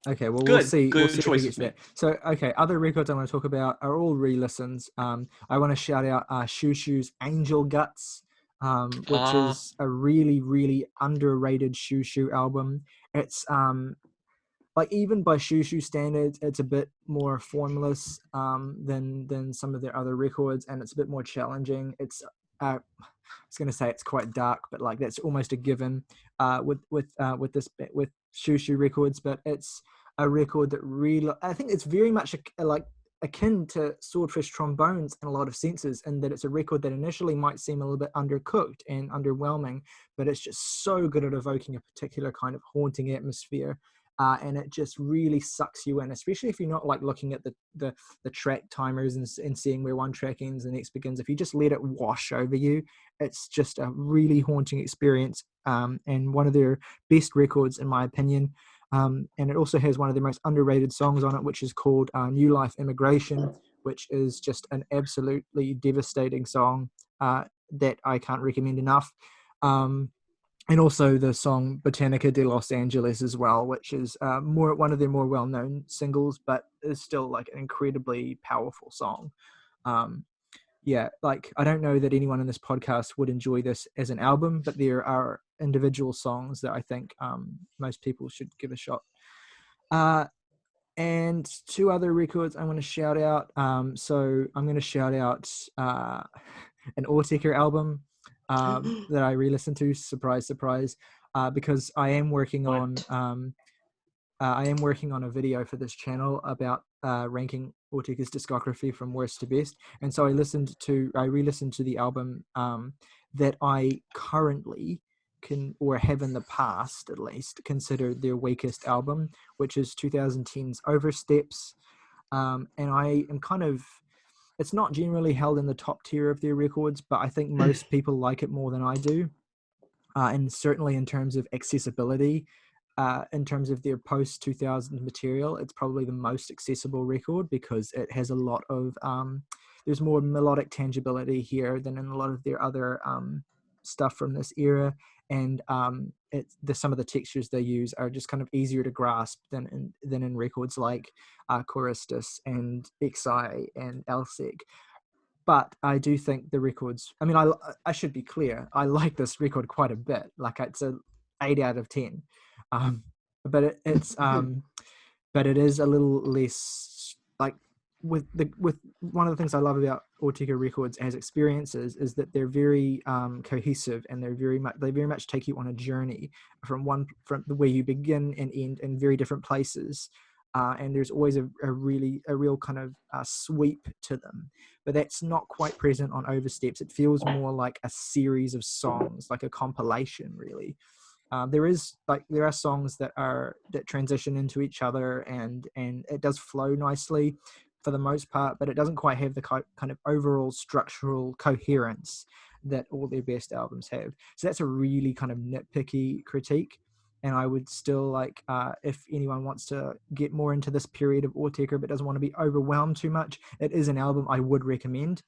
Okay, well, Good. we'll see. Good we'll choice see with me. So, okay, other records I want to talk about are all re-listens. I want to shout out Shoo Shoo's Angel Guts, which is a really, really underrated Shoo Shoo album. It's like, even by Shoo Shoo standards, it's a bit more formless than some of their other records, and it's a bit more challenging. It's I was going to say it's quite dark, but like that's almost a given with Shoo Shoo records. But it's a record that really, I think it's very much like akin to Swordfish Trombones in a lot of senses, in that it's a record that initially might seem a little bit undercooked and underwhelming, but it's just so good at evoking a particular kind of haunting atmosphere. And it just really sucks you in, especially if you're not like looking at the track timers and seeing where one track ends and the next begins. If you just let it wash over you, it's just a really haunting experience, and one of their best records in my opinion. And it also has one of the most underrated songs on it, which is called New Life Immigration, which is just an absolutely devastating song that I can't recommend enough. And also the song Botanica de Los Angeles as well, which is one of their more well-known singles, but is still like an incredibly powerful song. Like I don't know that anyone in this podcast would enjoy this as an album, but there are individual songs that I think most people should give a shot. And 2 other records I want to shout out. So I'm going to shout out an Autechre album that I re-listened to, surprise, because I am working on a video for this channel about ranking Autechre's discography from worst to best, and so I re-listened to the album that I currently have in the past at least considered their weakest album, which is 2010's Oversteps, and I am kind of, it's not generally held in the top tier of their records, but I think most people like it more than I do. And certainly in terms of accessibility, in terms of their post-2000 material, it's probably the most accessible record because it has a lot of there's more melodic tangibility here than in a lot of their other stuff from this era, and some of the textures they use are just kind of easier to grasp than in records like Choristus and XI and Elsek. But I do think the records, I mean, I should be clear, I like this record quite a bit. Like, it's a 8 out of 10. But it's but it is a little less, like, with one of the things I love about Ortega Records as experiences is that they're very cohesive, and they very much take you on a journey from where you begin and end in very different places. And there's always a real kind of sweep to them, but that's not quite present on Oversteps. It feels more like a series of songs, like a compilation, really. There are songs that transition into each other, and it does flow nicely for the most part, but it doesn't quite have the kind of overall structural coherence that all their best albums have. So that's a really kind of nitpicky critique. And I would still like, if anyone wants to get more into this period of Ortega but doesn't want to be overwhelmed too much, it is an album I would recommend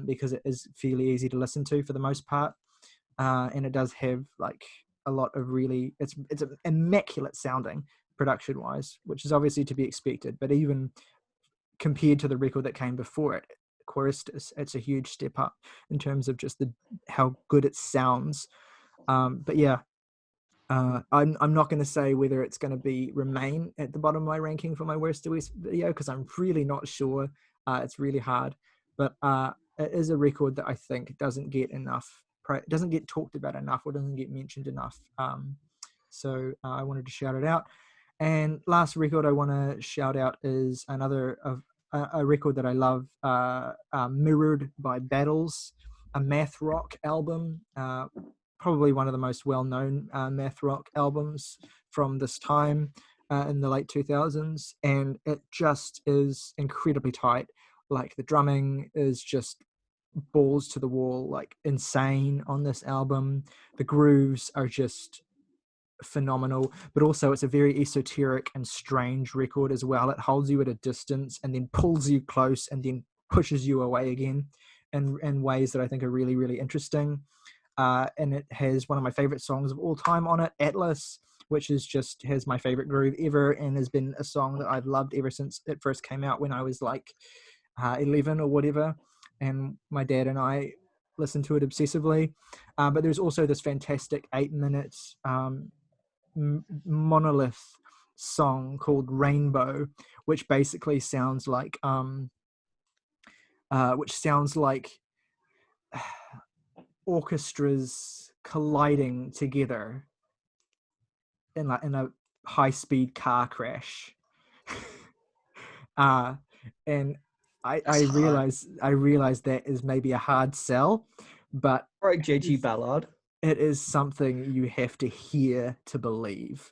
because it is fairly easy to listen to for the most part. And it does have like a lot of really, it's immaculate sounding production-wise, which is obviously to be expected. But even compared to the record that came before it, Choristus, it's a huge step up in terms of just how good it sounds. But yeah. I'm not going to say whether it's going to remain at the bottom of my ranking for my worst to worst video because I'm really not sure. It's really hard, but it is a record that I think doesn't get talked about enough, or doesn't get mentioned enough. So I wanted to shout it out. And last record I want to shout out is another of a record that I love, Mirrored by Battles, a math rock album. Probably one of the most well-known math rock albums from this time in the late 2000s, and it just is incredibly tight. Like, the drumming is just balls to the wall, like insane on this album. The grooves are just phenomenal, but also it's a very esoteric and strange record as well. It holds you at a distance and then pulls you close and then pushes you away again in ways that I think are really, really interesting. And it has one of my favorite songs of all time on it, Atlas, which has my favorite groove ever, and has been a song that I've loved ever since it first came out when I was like 11 or whatever, and my dad and I listened to it obsessively. But there's also this fantastic 8-minute monolith song called Rainbow, which basically sounds like orchestras colliding together in a high-speed car crash. And I realize that is maybe a hard sell, but right, JG Ballard, it is something you have to hear to believe.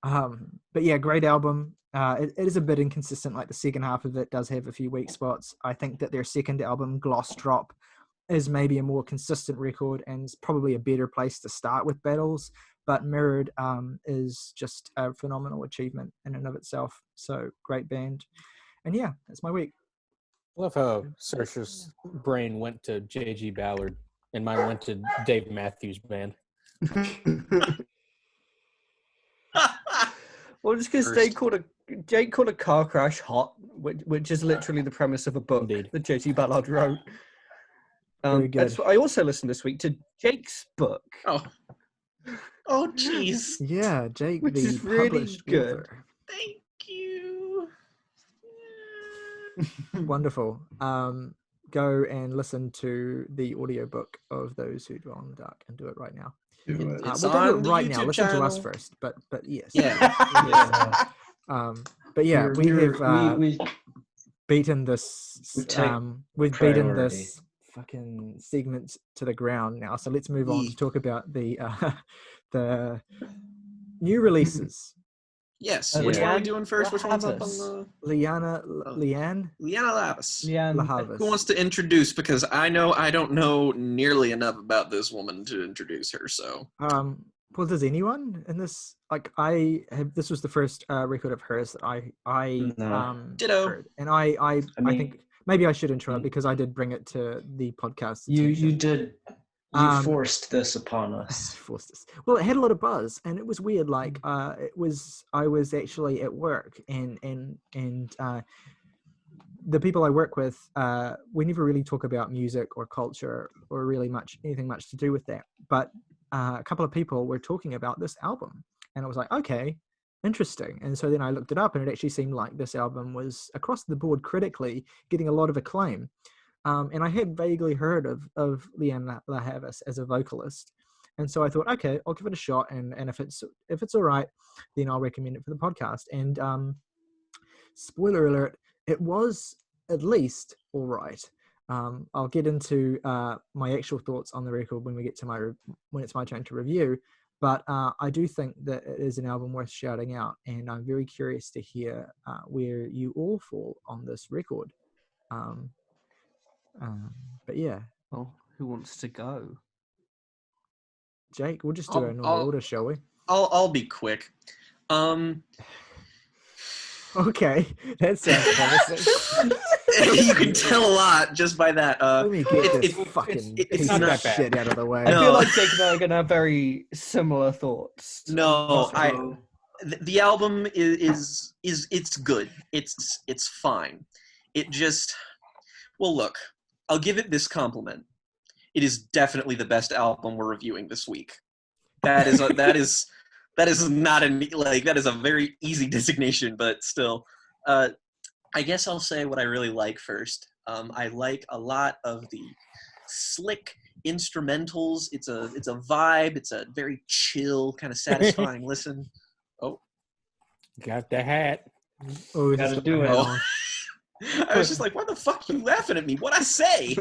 But yeah, great album. It is a bit inconsistent. Like, the second half of it does have a few weak spots. I think that their second album, Gloss Drop, is maybe a more consistent record and is probably a better place to start with Battles, but Mirrored is just a phenomenal achievement in and of itself. So great band. And yeah, that's my week. I love how Saoirse's brain went to J.G. Ballard and mine went to Dave Matthews Band. Well, just because Jake called a car crash hot, which is literally the premise of a book that J.G. Ballard wrote. Very good. I also listened this week to Jake's book. Oh, jeez. Yeah, Jake, which is really good. Author. Thank you. Wonderful. Go and listen to the audiobook of Those Who Dwell in the Dark, and do it right now. It's we'll on do it right YouTube now. Listen channel. to us first, but yes. Yeah. But yeah, we've beaten this. We've beaten this fucking segment to the ground now. So let's move on to talk about the new releases. Yes. Which one are we doing first? Which one's up on the Lianne La Havas. La Havas. Who wants to introduce? Because I know I don't know nearly enough about this woman to introduce her. So Well, does anyone in this this was the first record of hers that I Ditto. heard, and I think maybe I should intro it because I did bring it to the podcast. You did. You forced this upon us. Forced this. Well, it had a lot of buzz, and it was weird. Like, I was actually at work, and the people I work with, we never really talk about music or culture or really anything much to do with that. But a couple of people were talking about this album, and I was like, okay, interesting. And so then I looked it up, and it actually seemed like this album was across the board critically getting a lot of acclaim. And I had vaguely heard of Lianne La Havas as a vocalist. And so I thought, okay, I'll give it a shot. And if it's all right, then I'll recommend it for the podcast. And spoiler alert, it was at least all right. I'll get into my actual thoughts on the record when we get to when it's my turn to review. But I do think that it is an album worth shouting out, and I'm very curious to hear where you all fall on this record. But yeah. Well, who wants to go? Jake, we'll just do our normal order, shall we? I'll be quick. Okay, that sounds promising. You can tell a lot just by that. Let me get this fucking it's not that bad. shit out of the way. I feel like Jake and I are gonna have very similar thoughts. No, the album is it's good. It's fine. It just, well, look, I'll give it this compliment. It is definitely the best album we're reviewing this week. That is not that is a very easy designation, but still. I guess I'll say what I really like first. I like a lot of the slick instrumentals. It's a vibe. It's a very chill, kind of satisfying listen. Oh, got the hat. Oh, gotta do it. Oh. I was just like, why the fuck are you laughing at me? What'd I say?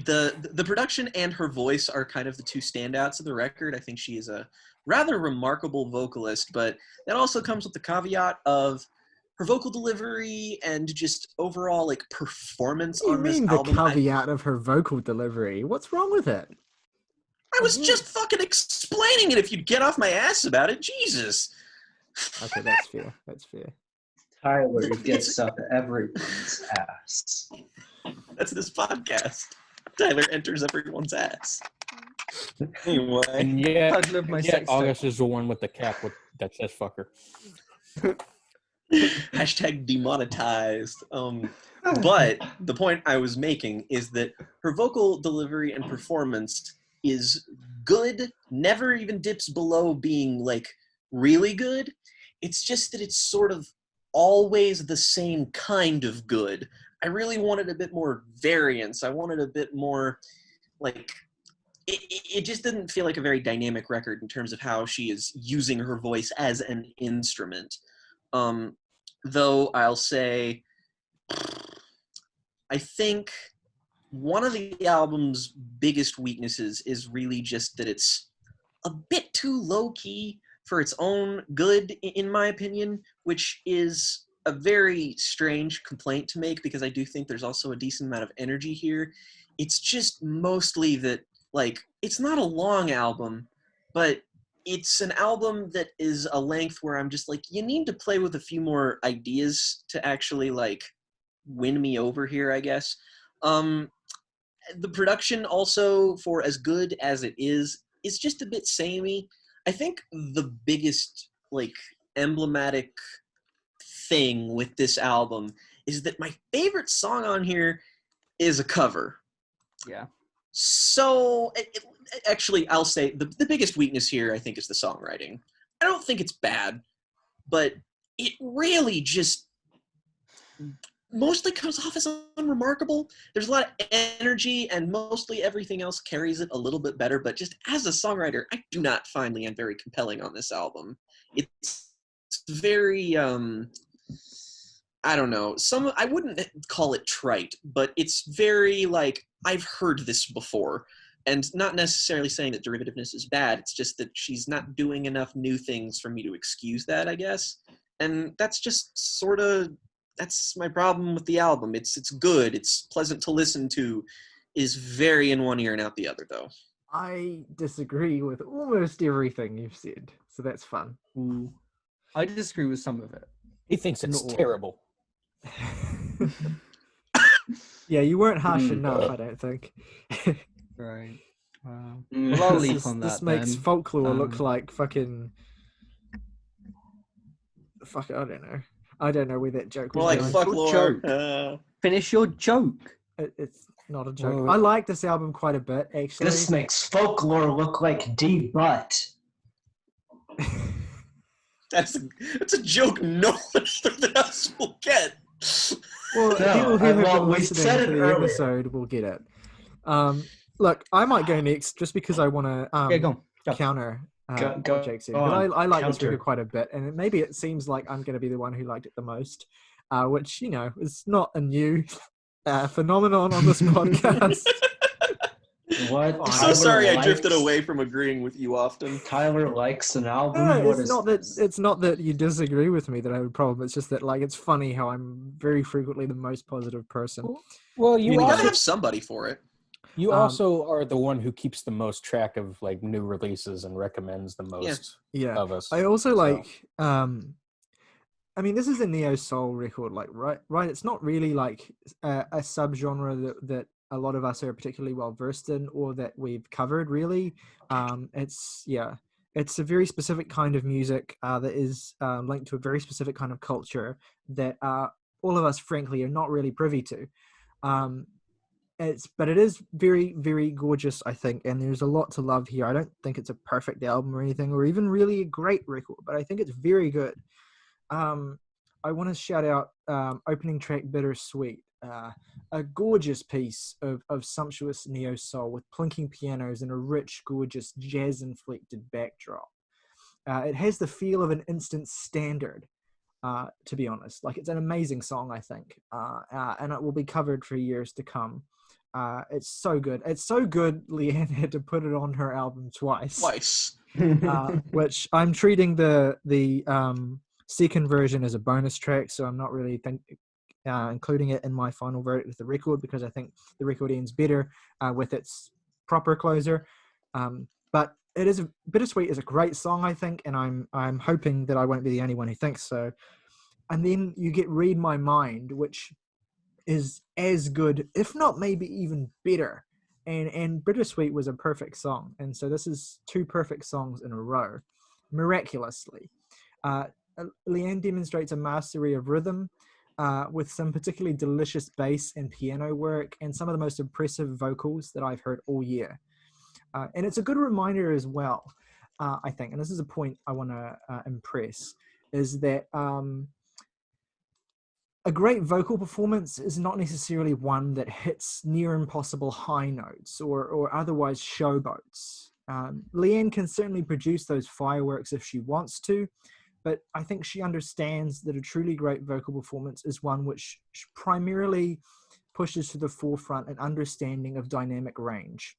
The production and her voice are kind of the two standouts of the record. I think she is a rather remarkable vocalist, but that also comes with the caveat of her vocal delivery and just overall like performance on this album. What do you mean the caveat of her vocal delivery? What's wrong with it? I was just fucking explaining it. If you'd get off my ass about it, Jesus. Okay, that's fair. That's fair. Tyler gets up everyone's ass. That's this podcast. Tyler enters everyone's ass. Anyway. And yet, I'd love my sex August is the one with the cap that says fucker. Hashtag demonetized. But the point I was making is that her vocal delivery and performance is good, never even dips below being like really good. It's just that it's sort of always the same kind of good. I really wanted a bit more variance. I wanted a bit more like it just didn't feel like a very dynamic record in terms of how she is using her voice as an instrument. Though I'll say I think one of the album's biggest weaknesses is really just that it's a bit too low-key for its own good, in my opinion, which is a very strange complaint to make because I do think there's also a decent amount of energy here. It's just mostly that, like, it's not a long album, but it's an album that is a length where I'm just like, you need to play with a few more ideas to actually, like, win me over here, I guess. The production also, for as good as it is just a bit samey. I think the biggest, like, emblematic thing with this album is that my favorite song on here is a cover. Yeah. So, actually, I'll say the biggest weakness here, I think, is the songwriting. I don't think it's bad, but it really just mostly comes off as unremarkable. There's a lot of energy, and mostly everything else carries it a little bit better, but just as a songwriter, I do not find Lianne very compelling on this album. It's very, I don't know, I wouldn't call it trite, but it's very, like, I've heard this before, and not necessarily saying that derivativeness is bad, it's just that she's not doing enough new things for me to excuse that, I guess. And that's just sort of, that's my problem with the album. It's good, it's pleasant to listen to, is very in one ear and out the other, though. I disagree with almost everything you've said, so that's fun. Ooh. I disagree with some of it. He thinks it's terrible. Yeah, you weren't harsh enough, I don't think. Right. Well, I'll leave on that. This makes folklore look like fucking. Fuck, I don't know. I don't know where that joke was. Well, like folklore. Finish your joke. It's not a joke. I like this album quite a bit, actually. This makes folklore look like D-Butt. That's a joke no one else will get. Well, people who have been listening to the episode will get it. Look, I might go next just because I want to go. Counter what Jake said. But I like this record quite a bit, and maybe it seems like I'm going to be the one who liked it the most, which, is not a new phenomenon on this podcast. What? I'm so sorry I drifted away from agreeing with you often. Tyler likes an album? No, it's not that you disagree with me that I have a problem. It's just that, like, it's funny how I'm very frequently the most positive person. Well, you gotta have somebody for it. You also are the one who keeps the most track of, like, new releases and recommends the most of us. I also like... I mean, this is a neo-soul record, like, right? It's not really, like, a subgenre that a lot of us are particularly well versed in or that we've covered, really. It's a very specific kind of music that is linked to a very specific kind of culture that all of us, frankly, are not really privy to. But it is very, very gorgeous, I think, and there's a lot to love here. I don't think it's a perfect album or anything, or even really a great record, but I think it's very good. I want to shout out opening track Bittersweet, a gorgeous piece of sumptuous neo-soul with plinking pianos and a rich, gorgeous, jazz-inflected backdrop. It has the feel of an instant standard, to be honest. Like, it's an amazing song, I think, and it will be covered for years to come. It's so good. It's so good, Lianne had to put it on her album twice. Which I'm treating the second version as a bonus track, so I'm not really including it in my final verdict of the record, because I think the record ends better with its proper closer. But Bittersweet is a great song, I think, and I'm hoping that I won't be the only one who thinks so. And then you get Read My Mind, which is as good, if not maybe even better. And Bittersweet was a perfect song, and so this is two perfect songs in a row, miraculously. Lianne demonstrates a mastery of rhythm with some particularly delicious bass and piano work and some of the most impressive vocals that I've heard all year. And it's a good reminder as well, I think, and this is a point I want to impress, is that a great vocal performance is not necessarily one that hits near impossible high notes or otherwise showboats. Lianne can certainly produce those fireworks if she wants to, but I think she understands that a truly great vocal performance is one which primarily pushes to the forefront an understanding of dynamic range.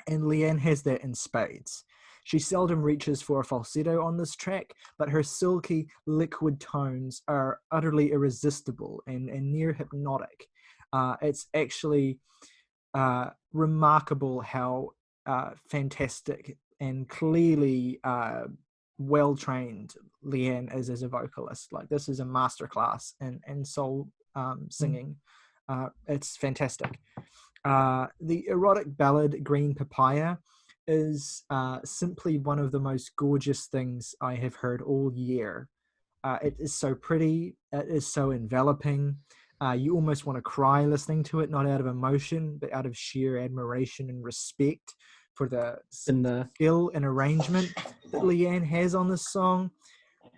And Lianne has that in spades. She seldom reaches for a falsetto on this track, but her silky, liquid tones are utterly irresistible and near hypnotic. It's actually remarkable how fantastic and clearly well-trained Lianne is as a vocalist. Like, this is a masterclass in soul singing. It's fantastic. The erotic ballad Green Papaya is simply one of the most gorgeous things I have heard all year. It is so pretty. It is so enveloping. You almost want to cry listening to it, not out of emotion, but out of sheer admiration and respect for the skill and arrangement that Lianne has on this song.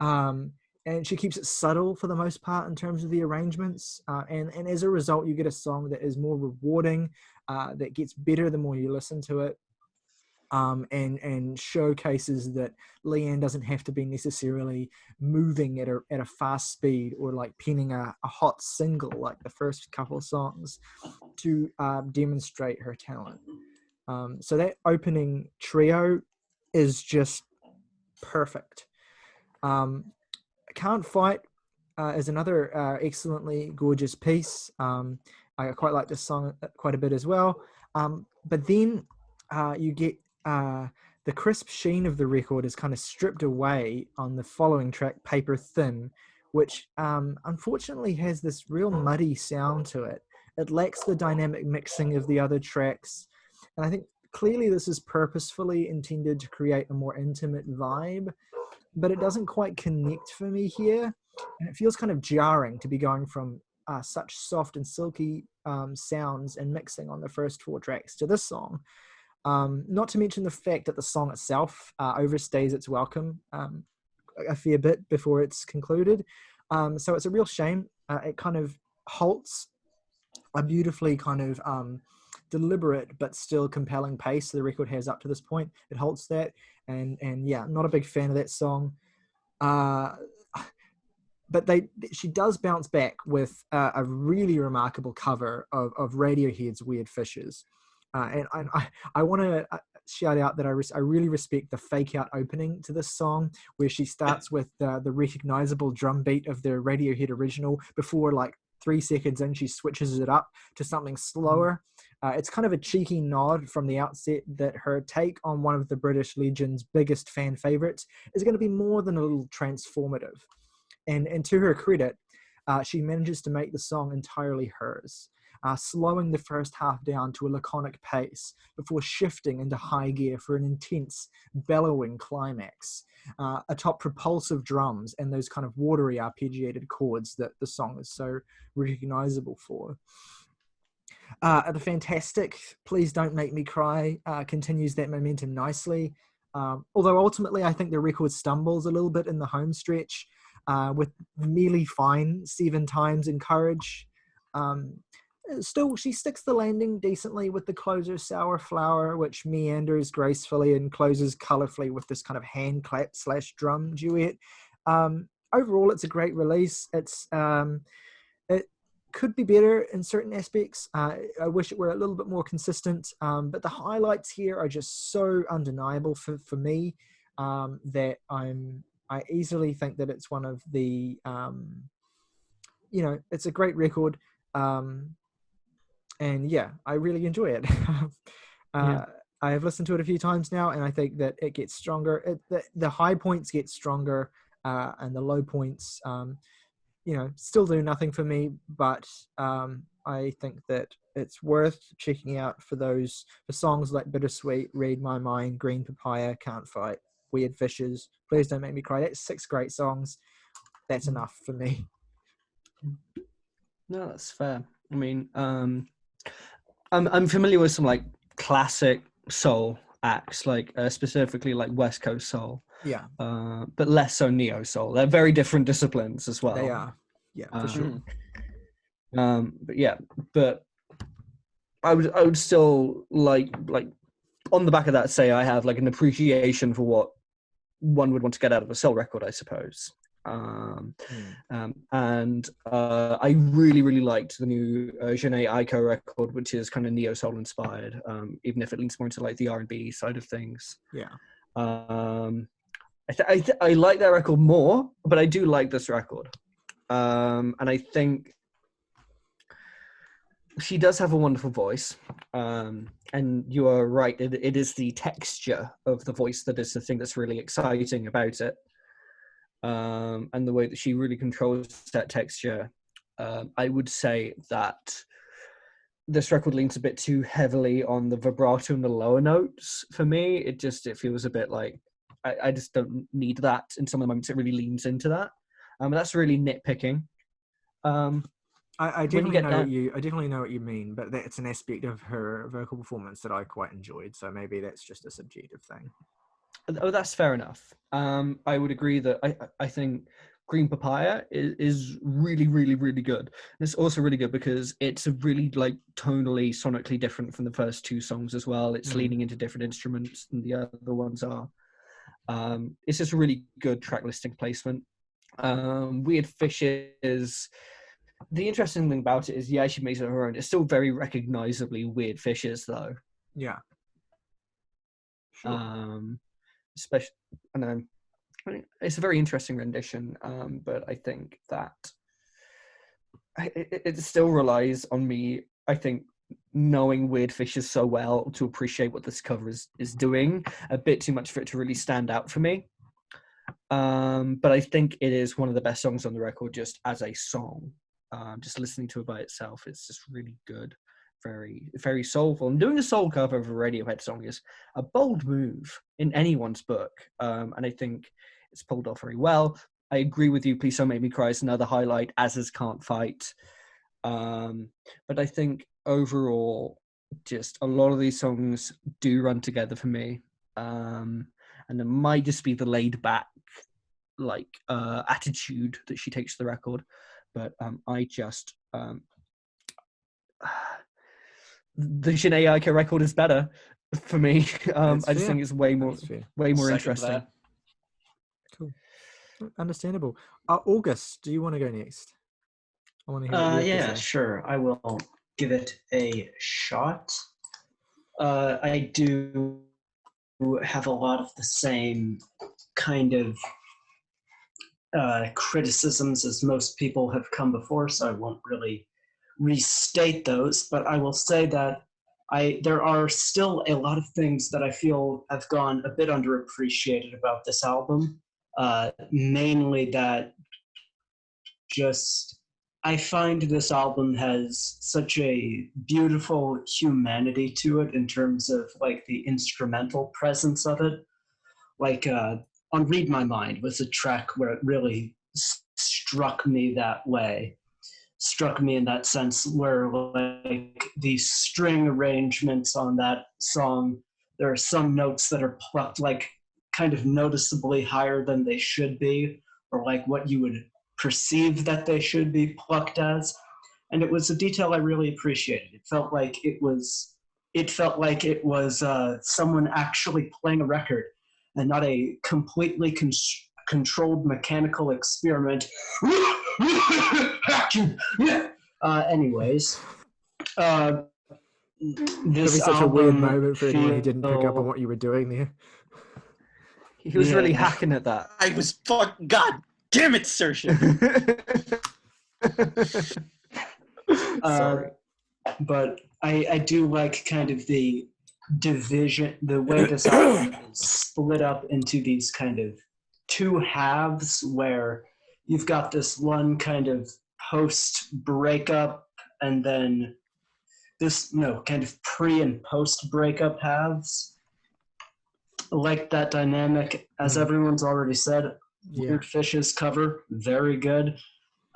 And she keeps it subtle for the most part in terms of the arrangements. And as a result, you get a song that is more rewarding, that gets better the more you listen to it. And showcases that Lianne doesn't have to be necessarily moving at a fast speed or like penning a hot single like the first couple of songs to demonstrate her talent. So that opening trio is just perfect. Can't Fight is another excellently gorgeous piece. I quite like this song quite a bit as well. But then you get the crisp sheen of the record is kind of stripped away on the following track, Paper Thin, which unfortunately has this real muddy sound to it. It lacks the dynamic mixing of the other tracks. And I think clearly this is purposefully intended to create a more intimate vibe, but it doesn't quite connect for me here. And it feels kind of jarring to be going from such soft and silky sounds and mixing on the first 4 tracks to this song. Not to mention the fact that the song itself overstays its welcome a fair bit before it's concluded. So it's a real shame. It kind of halts a beautifully kind of deliberate but still compelling pace the record has up to this point. It halts that, and yeah, not a big fan of that song. But she does bounce back with a really remarkable cover of Radiohead's Weird Fishes. And I want to shout out that I really respect the fake out opening to this song, where she starts with the recognizable drum beat of the Radiohead original before, like 3 seconds in, she switches it up to something slower. It's kind of a cheeky nod from the outset that her take on one of the British Legion's biggest fan favorites is going to be more than a little transformative. And to her credit, she manages to make the song entirely hers, slowing the first half down to a laconic pace before shifting into high gear for an intense, bellowing climax, atop propulsive drums and those kind of watery arpeggiated chords that the song is so recognizable for. The fantastic Please Don't Make Me Cry continues that momentum nicely, although ultimately I think the record stumbles a little bit in the home stretch, with merely fine 7 times in Courage. Still, she sticks the landing decently with the closer Sour Flower, which meanders gracefully and closes colorfully with this kind of hand clap / drum duet. Overall, it's a great release. It could be better in certain aspects. I wish it were a little bit more consistent, but the highlights here are just so undeniable for me that I easily think that it's one of the, it's a great record. And yeah, I really enjoy it. I have listened to it a few times now, and I think that it gets stronger. The high points get stronger, and the low points, still do nothing for me. But I think that it's worth checking out for songs like Bittersweet, Read My Mind, Green Papaya, Can't Fight, Weird Fishes, Please Don't Make Me Cry. That's 6 great songs. That's enough for me. No, that's fair. I mean, I'm familiar with some like classic soul acts, like specifically like West Coast soul. Yeah. But less so neo soul. They're very different disciplines as well. They are. Yeah, for sure. But I would still like on the back of that say I have like an appreciation for what one would want to get out of a soul record, I suppose. And I really liked the new Jhené Aiko record, which is kind of neo soul inspired, even if it leans more into like the R&B side of things. Yeah. I like that record more, but I do like this record, and I think she does have a wonderful voice, and you are right, it is the texture of the voice that is the thing that's really exciting about it. And the way that she really controls that texture. I would say that this record leans a bit too heavily on the vibrato and the lower notes for me. It feels a bit like I just don't need that in some of the moments. It really leans into that. That's really nitpicking. I definitely know what you mean, but that's an aspect of her vocal performance that I quite enjoyed. So maybe that's just a subjective thing. Oh, that's fair enough. I would agree that I think Green Papaya is really, really, really good. And it's also really good because it's a really like tonally, sonically different from the first 2 songs as well. It's leaning into different instruments than the other ones are. It's just a really good track listing placement. Weird Fishes. The interesting thing about it is, yeah, she makes it her own. It's still very recognizably Weird Fishes, though. Yeah. Sure. Especially, I know it's a very interesting rendition, but I think that it still relies on me, I think, knowing Weird Fishes so well to appreciate what this cover is doing. A bit too much for it to really stand out for me. But I think it is one of the best songs on the record just as a song. Just listening to it by itself, it's just really good. Very, very soulful. And doing a soul cover of a Radiohead song is a bold move in anyone's book. And I think it's pulled off very well. I agree with you. Please Don't Make Me Cry is another highlight, as is Can't Fight. But I think overall, just a lot of these songs do run together for me. And it might just be the laid back attitude that she takes to the record. But I just the Jhené Aiko record is better for me. I just think it's way more interesting. Cool. Understandable. August, do you want to go next? I want to hear yeah, sure. I will give it a shot. I do have a lot of the same kind of criticisms as most people have come before, so I won't really restate those, but I will say that there are still a lot of things that I feel have gone a bit underappreciated about this album. Mainly that just I find this album has such a beautiful humanity to it in terms of like the instrumental presence of it. Like on Read My Mind was a track where it really struck me that way. Struck me in that sense where like the string arrangements on that song, there are some notes that are plucked like kind of noticeably higher than they should be, or like what you would perceive that they should be plucked as. And it was a detail I really appreciated. It felt like it was someone actually playing a record and not a completely controlled mechanical experiment. Anyways, this such a weird moment for anyone who didn't pick up on what you were doing there. He was really hacking at that. I was fucking God damn it, Saoirse. Sorry, but I do like kind of the division, the way this album is split up into these kind of two halves, where you've got this one kind of post-breakup and then kind of pre- and post-breakup halves. I like that dynamic. As everyone's already said, Weird Fishes cover, very good.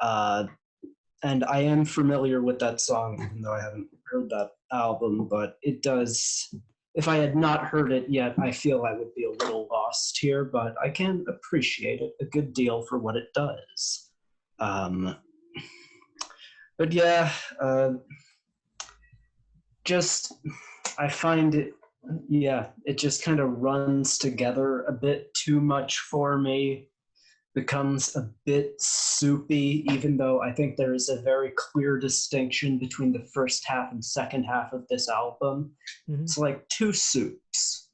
And I am familiar with that song, even though I haven't heard that album, but it does, if I had not heard it yet, I feel I would be a little lost here, but I can appreciate it a good deal for what it does. But yeah, I find it, it just kind of runs together a bit too much for me, becomes a bit soupy, even though I think there is a very clear distinction between the first half and second half of this album. Mm-hmm. It's like two soups,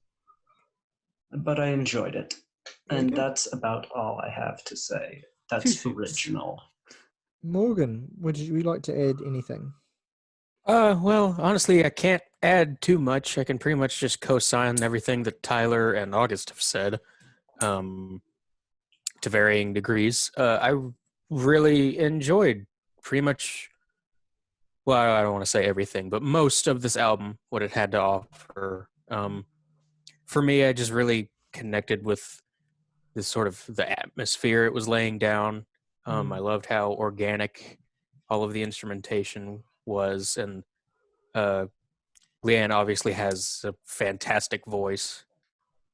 but I enjoyed it. And that's about all I have to say. That's original. Morgan, would you like to add anything? Well, honestly, I can't add too much. I can pretty much just co-sign everything that Tyler and August have said, to varying degrees. I really enjoyed pretty much, well, I don't want to say everything, but most of this album, what it had to offer. For me, I just really connected with this sort of the atmosphere it was laying down. I loved how organic all of the instrumentation was, and Lianne obviously has a fantastic voice.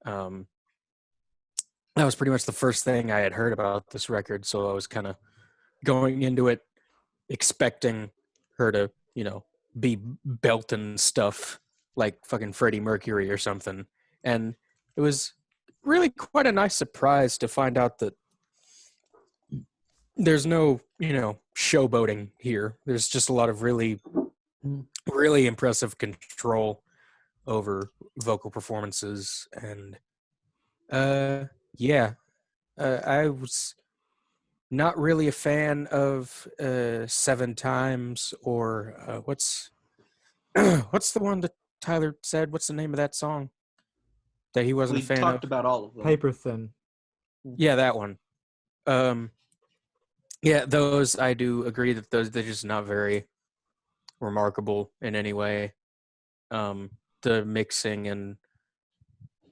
That was pretty much the first thing I had heard about this record, so I was kind of going into it expecting her to, be belting stuff like fucking Freddie Mercury or something. And it was really quite a nice surprise to find out that there's no, showboating here. There's just a lot of really, really impressive control over vocal performances. And, I was not really a fan of 7 Times or what's What's the one that Tyler said? What's the name of that song that he wasn't a fan of? We talked about all of them. Paper Thin. Yeah, that one. Yeah, those I do agree that they're just not very remarkable in any way. The mixing and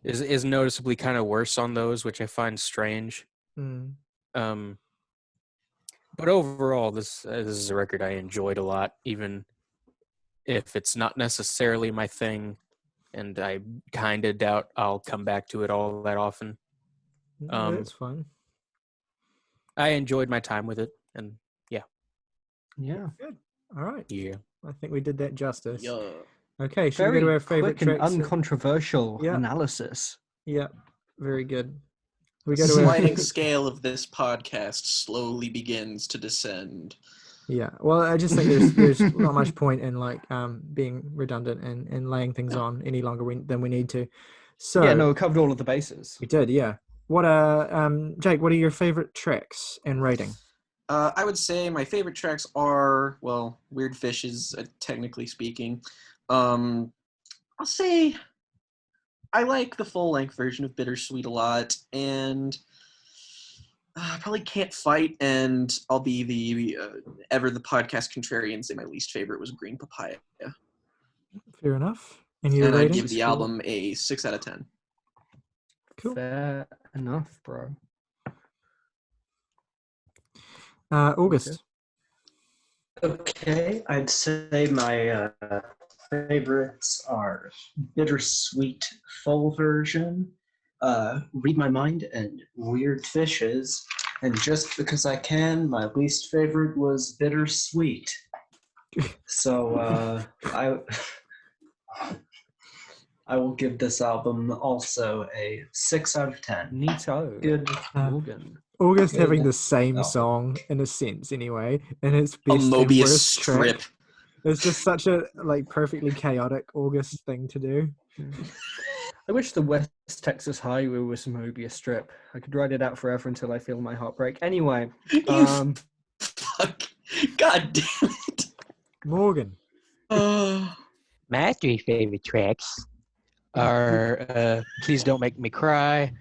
is noticeably kind of worse on those, which I find strange. But overall, this is a record I enjoyed a lot, even if it's not necessarily my thing, and I kind of doubt I'll come back to it all that often. That's fine. I enjoyed my time with it, and yeah. Good. All right. Yeah. I think we did that justice. Yeah. Okay, should we go to our favorite quick and tracks? uncontroversial analysis. Yeah, very good. We The go to sliding scale of this podcast slowly begins to descend. Yeah, well, I just think there's not much point in like being redundant and laying things on any longer than we need to. So yeah, no, we covered all of the bases. We did, yeah. What Jake, what are your favorite tracks and rating? I would say my favorite tracks are, well, Weird Fishes, technically speaking. I'll say I like the full-length version of Bittersweet a lot, and I probably Can't Fight, and I'll be the podcast contrarian, say my least favorite was Green Papaya. Fair enough. And your rating? rating? I give the album a 6 out of 10. Cool. Fair enough, bro. August. Okay, I'd say my favorites are Bittersweet full version, Read My Mind, and Weird Fishes. And just because I can, my least favorite was Bittersweet. So I will give this album also a 6 out of 10. Neato. Good. Morgan. August Good having the same album. song in a sense anyway, and its A best and Mobius worst strip. track. It's just such a like perfectly chaotic August thing to do. I wish the West Texas Highway was a Mobius strip. I could ride it out forever until I feel my heart break. Anyway, Fuck. God damn it. Morgan. My 3 favorite tracks are Please Don't Make Me Cry,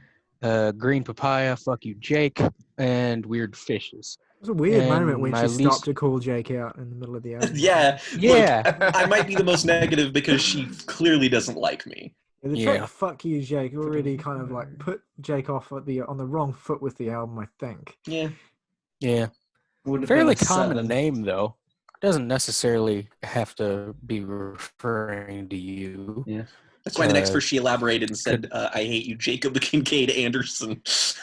Green Papaya, Fuck You Jake, and Weird Fishes. It was a weird moment when she my stopped to call Jake out in the middle of the album. Yeah. Yeah. Look, I might be the most negative because she clearly doesn't like me. Yeah, the track "Fuck You, Jake" already kind of like put Jake off on the wrong foot with the album, I think. Yeah. Fairly common name though. Doesn't necessarily have to be referring to you. Yeah. That's why the next verse she elaborated and said, I hate you, Jacob Kincaid Anderson.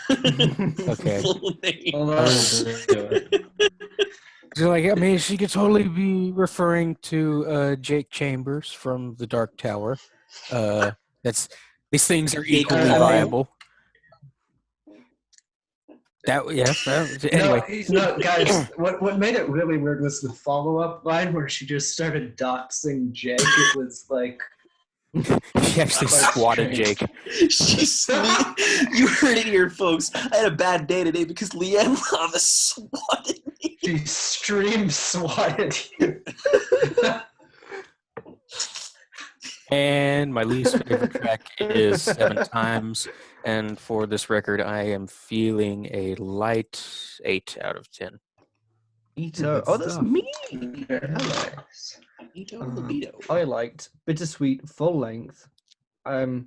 Okay. Full name. So, like, I mean, she could totally be referring to Jake Chambers from The Dark Tower. These things are equally viable. Anyway. No, guys, what made it really weird was the follow-up line where she just started doxing Jake. It was like... She actually swatted Jake. You heard it here, folks. I had a bad day today because Lianne La Havas swatted me. She stream swatted you. And my least favorite track is 7 Times. And for this record, I am feeling a light 8 out of 10. Ito. Oh, that's me. I liked Bittersweet full length. The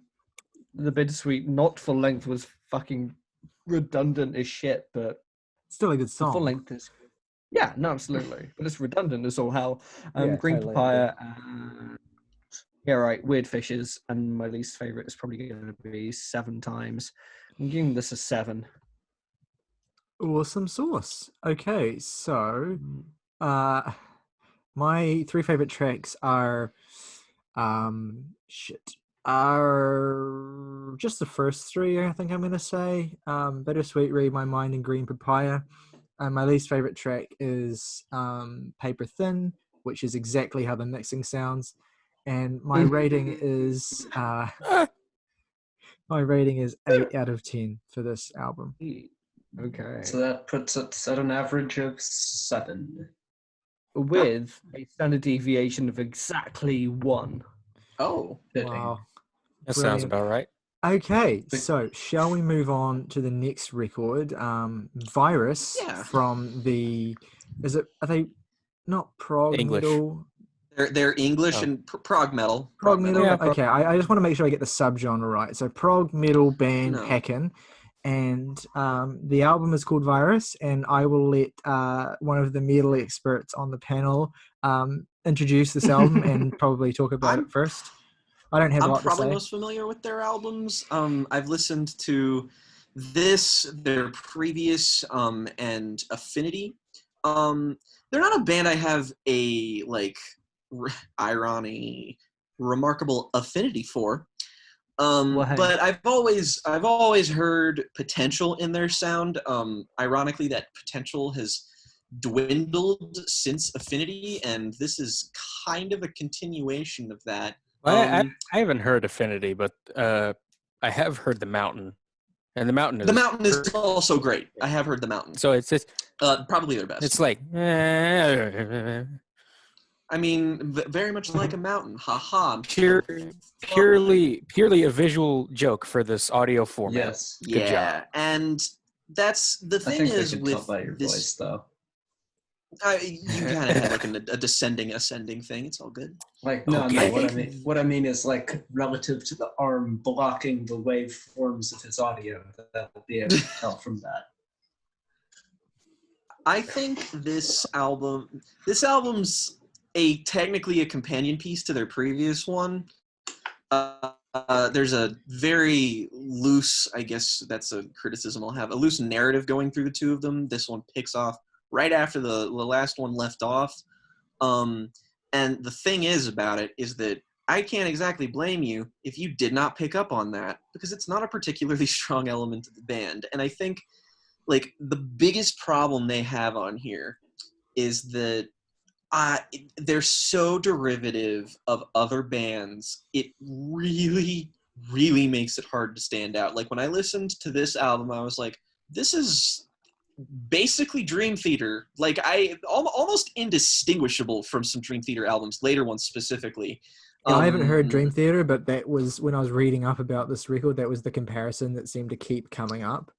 Bittersweet not full length was fucking redundant as shit, but still a good song. Full length is absolutely, but it's redundant as all hell. Green totally. Papaya. Weird Fishes, and my least favorite is probably going to be 7 Times. I'm giving this a 7. Awesome sauce. Okay, so my 3 favorite tracks are are just the first 3, I think I'm gonna say. Bittersweet, Read My Mind, and Green Papaya. And my least favorite track is Paper Thin, which is exactly how the mixing sounds. And my rating is 8 out of 10 for this album. Okay. So that puts us at an average of 7. with a standard deviation of exactly 1. Oh, wow. That sounds about right. Okay, so shall we move on to the next record? Virus from the, are they not prog English metal? They're English and prog metal. Prog metal. Yeah, okay, I just want to make sure I get the subgenre right. So prog metal band Haken, and the album is called Virus. And I will let one of the metal experts on the panel introduce this album and probably talk about it first. I don't have a lot to say. I'm probably most familiar with their albums. I've listened to this, their previous, and Affinity. They're not a band I have a remarkable affinity for. But I've always heard potential in their sound. Ironically, that potential has dwindled since Affinity, and this is kind of a continuation of that. I haven't heard Affinity, but I have heard The Mountain, and The Mountain is also great. I have heard The Mountain. So it's probably their best. It's like I mean, very much like a mountain. Ha. Purely a visual joke for this audio format. Yes. Good job. And that's the thing. I think is they can with tell by your voice, though. You kind of had a descending, ascending thing. It's all good. What I mean is relative to the arm blocking the waveforms of his audio, that will be able to tell from that. I think this album's technically a companion piece to their previous one. There's a very loose, I guess that's a criticism I'll have, a loose narrative going through the two of them. This one picks off right after the last one left off. And the thing is about it is that I can't exactly blame you if you did not pick up on that, because it's not a particularly strong element of the band. And I think the biggest problem they have on here is that they're so derivative of other bands. It really, really makes it hard to stand out. When I listened to this album, I was like, this is basically Dream Theater. Almost indistinguishable from some Dream Theater albums, later ones specifically. Yeah, I haven't heard Dream Theater, but that was when I was reading up about this record, that was the comparison that seemed to keep coming up.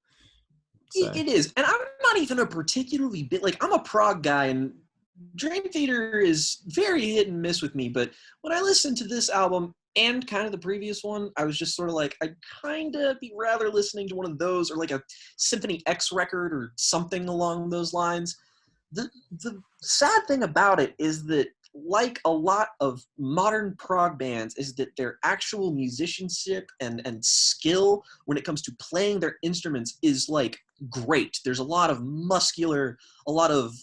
So. It is. And I'm not even a particularly bit, I'm a prog guy, and Dream Theater is very hit and miss with me, but when I listened to this album and kind of the previous one, I was just sort of I'd kind of be rather listening to one of those, or a Symphony X record or something along those lines. The sad thing about it is that, like a lot of modern prog bands, is that their actual musicianship and skill when it comes to playing their instruments is great. There's a lot of muscular, a lot of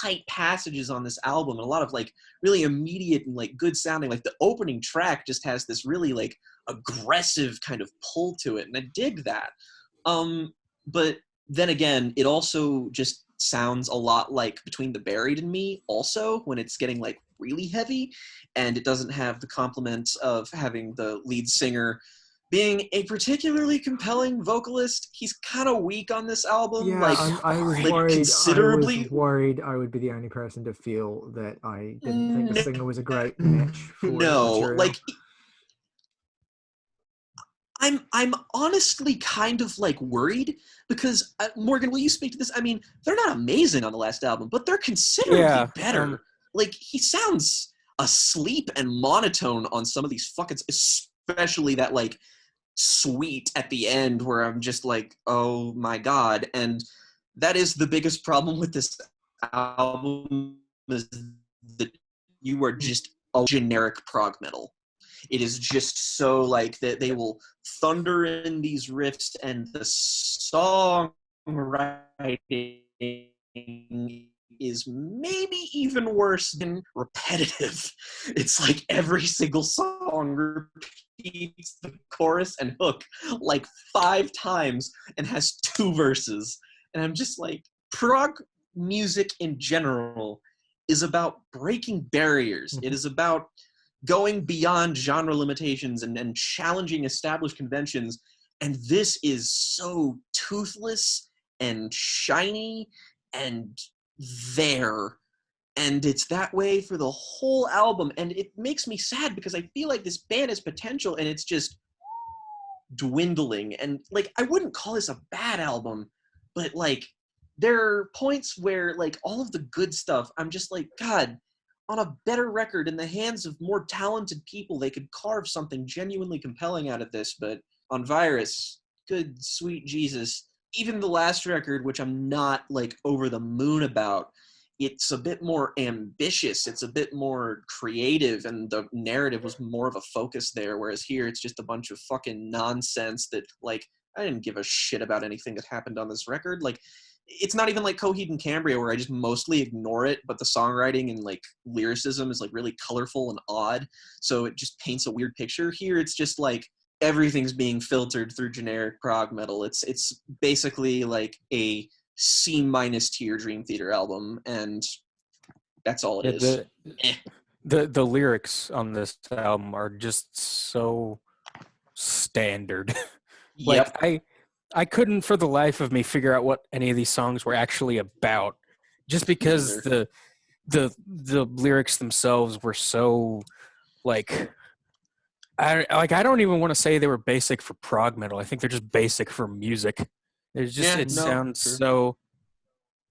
tight passages on this album, and a lot of really immediate and good sounding. The opening track just has this really aggressive kind of pull to it, and I dig that. But then again, it also just sounds a lot like Between the Buried and Me also, when it's getting really heavy, and it doesn't have the complement of having the lead singer being a particularly compelling vocalist. He's kind of weak on this album. Yeah, I was worried. Considerably. I was worried I would be the only person to feel that I didn't think the singer was a great match for material. I'm honestly kind of worried, because Morgan, will you speak to this? I mean, they're not amazing on the last album, but they're considerably better. He sounds asleep and monotone on some of these fucking, especially that suite at the end where I'm just oh my god. And that is the biggest problem with this album, is that you are just a generic prog metal. It is just so that they will thunder in these riffs, and the songwriting is maybe even worse than repetitive. It's every single song repeats the chorus and hook 5 times and has 2 verses. And I'm just prog music in general is about breaking barriers. It is about going beyond genre limitations and challenging established conventions. And this is so toothless and shiny and there And it's that way for the whole album, and it makes me sad because I feel like this band has potential and it's just dwindling. And like, I wouldn't call this a bad album, but like, there are points where like all of the good stuff, I'm just like, God, on a better record in the hands of more talented people, they could carve something genuinely compelling out of this. But on Virus, good sweet Jesus, even the last record, which I'm not like over the moon about, it's a bit more ambitious, it's a bit more creative, and the narrative was more of a focus there, whereas here it's just a bunch of fucking nonsense that, like, I didn't give a shit about anything that happened on this record. Like, it's not even like Coheed and Cambria where I just mostly ignore it, but the songwriting and like lyricism is like really colorful and odd, so it just paints a weird picture. Here it's just like everything's being filtered through generic prog metal. It's basically like a C- tier Dream Theater album, and that's all it is. The lyrics on this album are just so standard. Yep. Like I couldn't for the life of me figure out what any of these songs were actually about, just because the lyrics themselves were so like I don't even want to say they were basic for prog metal. I think they're just basic for music. Sounds so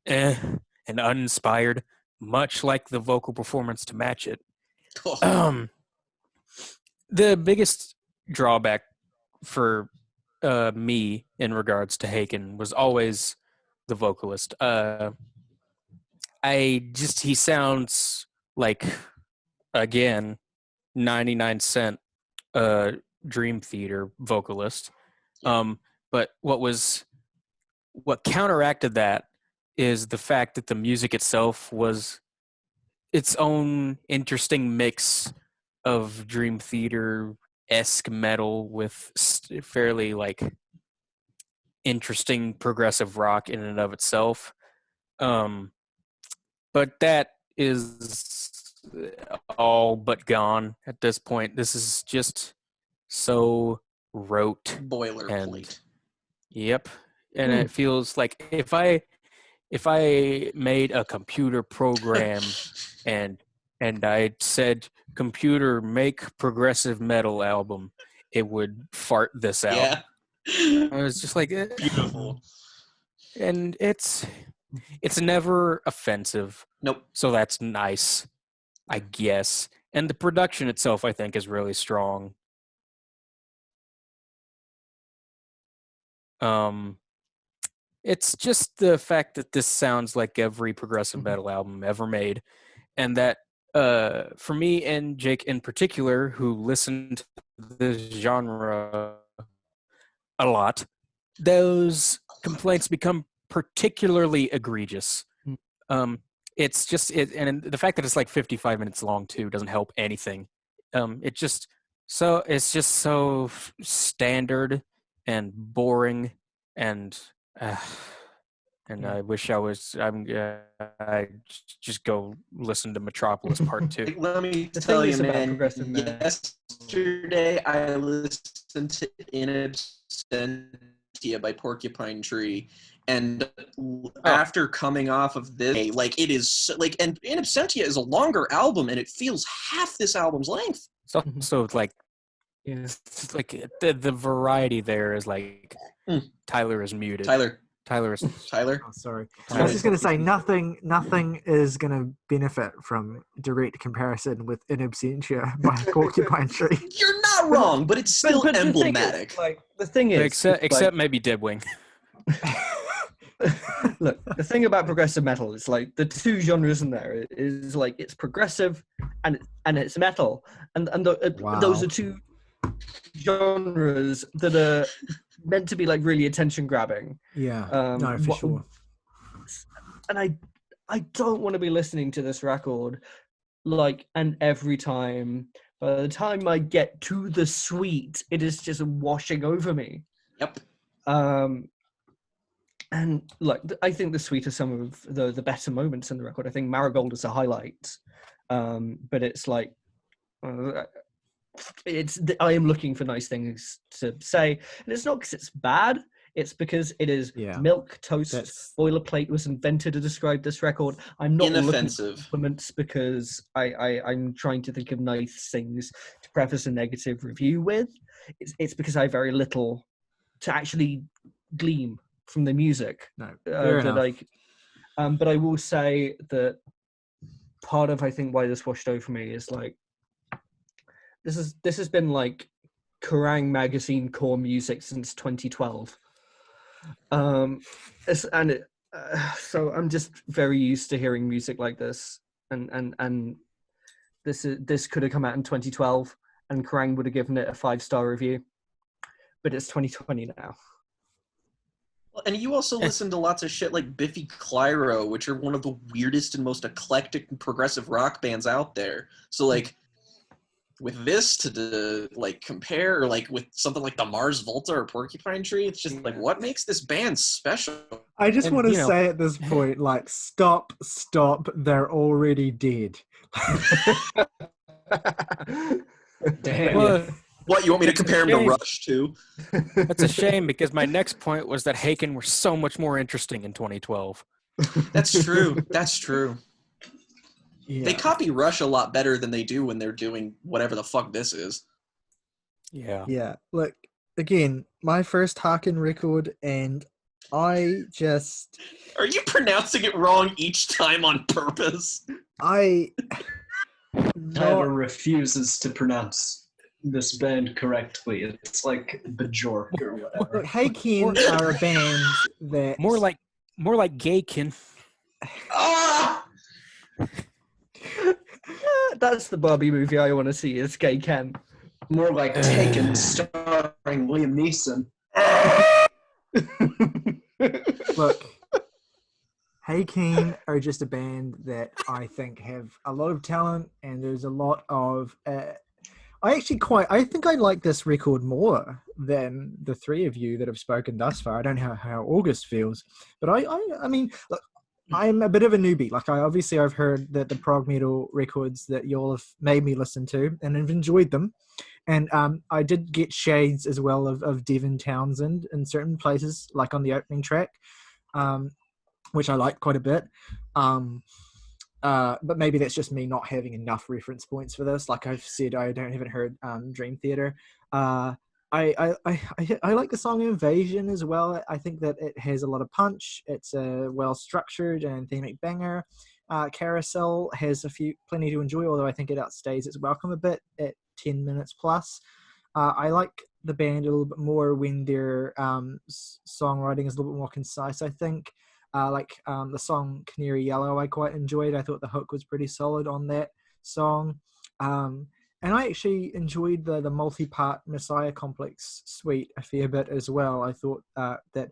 and uninspired, much like the vocal performance to match it. Oh. The biggest drawback for me in regards to Haken was always the vocalist. He sounds like, again, 99 Cent Dream Theater vocalist. But what counteracted that is the fact that the music itself was its own interesting mix of Dream Theater-esque metal with fairly like interesting progressive rock in and of itself. But that is all but gone at this point. This is just so rote. Boilerplate. Yep. And it feels like if I made a computer program and I said, computer, make progressive metal album, it would fart this out. Yeah. I was just like, beautiful. And it's never offensive. Nope. So that's nice, I guess. And the production itself, I think, is really strong. It's just the fact that this sounds like every progressive metal album ever made, and that for me and Jake in particular, who listened to this genre a lot, those complaints become particularly egregious. It's just and the fact that it's like 55 minutes long too doesn't help anything. It's just so standard and boring, and I wish I just go listen to Metropolis Part 2. Let me tell you, man, yesterday I listened to In Absentia by Porcupine Tree, and after coming off of this, like, it is like, and In Absentia is a longer album, and it feels half this album's length. So like, it's like the variety there is like Tyler is muted. Tyler. Oh, sorry. I was just going to say nothing is going to benefit from direct comparison with In Absentia by Porcupine Tree. You're not wrong, but it's still emblematic. The thing is, except maybe Deadwing. Look, the thing about progressive metal is like the two genres in there is like it's progressive and it's metal, and those are two genres that are meant to be like really attention grabbing. Yeah, no, for sure. And I don't want to be listening to this record like, and every time, by the time I get to the suite, it is just washing over me. Yep. And look, I think the suite are some of the better moments in the record. I think Marigold is a highlight, but it's like I am looking for nice things to say, and it's not because it's bad. It's because it is milk toast. Boilerplate was invented to describe this record. I'm not inoffensive looking for compliments because I'm trying to think of nice things to preface a negative review with. It's because I have very little to actually glean from the music. No, fair enough. But I will say that part of I think why this washed over me is like this has been like Kerrang magazine core music since 2012. So I'm just very used to hearing music like this, and this could have come out in 2012, and Kerrang would have given it a 5-star review, but it's 2020 now. And you also listen to lots of shit like Biffy Clyro, which are one of the weirdest and most eclectic and progressive rock bands out there. So like, with this to like compare, or like with something like the Mars Volta or Porcupine Tree, it's just like, what makes this band special? I just want to say at this point, like, stop, they're already dead. Damn. Well, what, you want me to compare them to Rush too? That's a shame, because my next point was that Haken were so much more interesting in 2012. That's true. That's true. Yeah. They copy Rush a lot better than they do when they're doing whatever the fuck this is. Yeah. Yeah. Look, again, my first Haken record, and I just... Are you pronouncing it wrong each time on purpose? Tyler refuses to pronounce this band correctly. It's like Bajork or whatever. Look, Haken are a band that... More like Gaykin. Ah! That's the Barbie movie I want to see, is Gay Ken. More like Taken, starring Liam Neeson. Look, Haken are just a band that I think have a lot of talent, and there's a lot of... I think I like this record more than the three of you that have spoken thus far. I don't know how August feels, but I mean, look, I'm a bit of a newbie. Like, I've heard that the prog metal records that y'all have made me listen to, and have enjoyed them. And I did get shades as well of Devin Townsend in certain places, like on the opening track, which I liked quite a bit. But maybe that's just me not having enough reference points for this. Like I've said, I haven't heard Dream Theater. I like the song Invasion as well. I think that it has a lot of punch. It's a well-structured and thematic banger. Carousel has plenty to enjoy, although I think it outstays its welcome a bit at 10 minutes plus. I like the band a little bit more when their songwriting is a little bit more concise, I think. The song Canary Yellow I quite enjoyed. I thought the hook was pretty solid on that song. And I actually enjoyed the multi-part Messiah Complex suite a fair bit as well. I thought that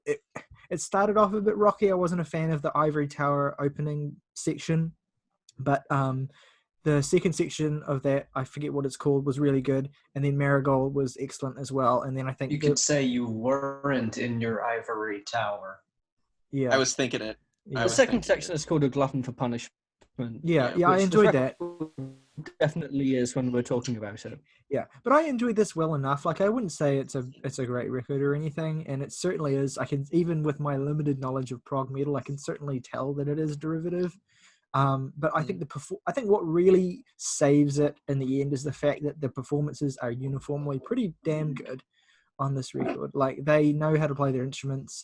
it started off a bit rocky. I wasn't a fan of the Ivory Tower opening section, but the second section of that, I forget what it's called, was really good. And then Marigold was excellent as well. And then I think... You could say you weren't in your Ivory Tower. Yeah, I was thinking it. Yeah. The second section is called A Glutton for Punishment. Yeah, I enjoyed that. Definitely is when we're talking about it. Yeah, but I enjoyed this well enough. Like, I wouldn't say it's a great record or anything, and it certainly is. I can, even with my limited knowledge of prog metal, I can certainly tell that it is derivative. But I think I think what really saves it in the end is the fact that the performances are uniformly pretty damn good on this record. Like, they know how to play their instruments,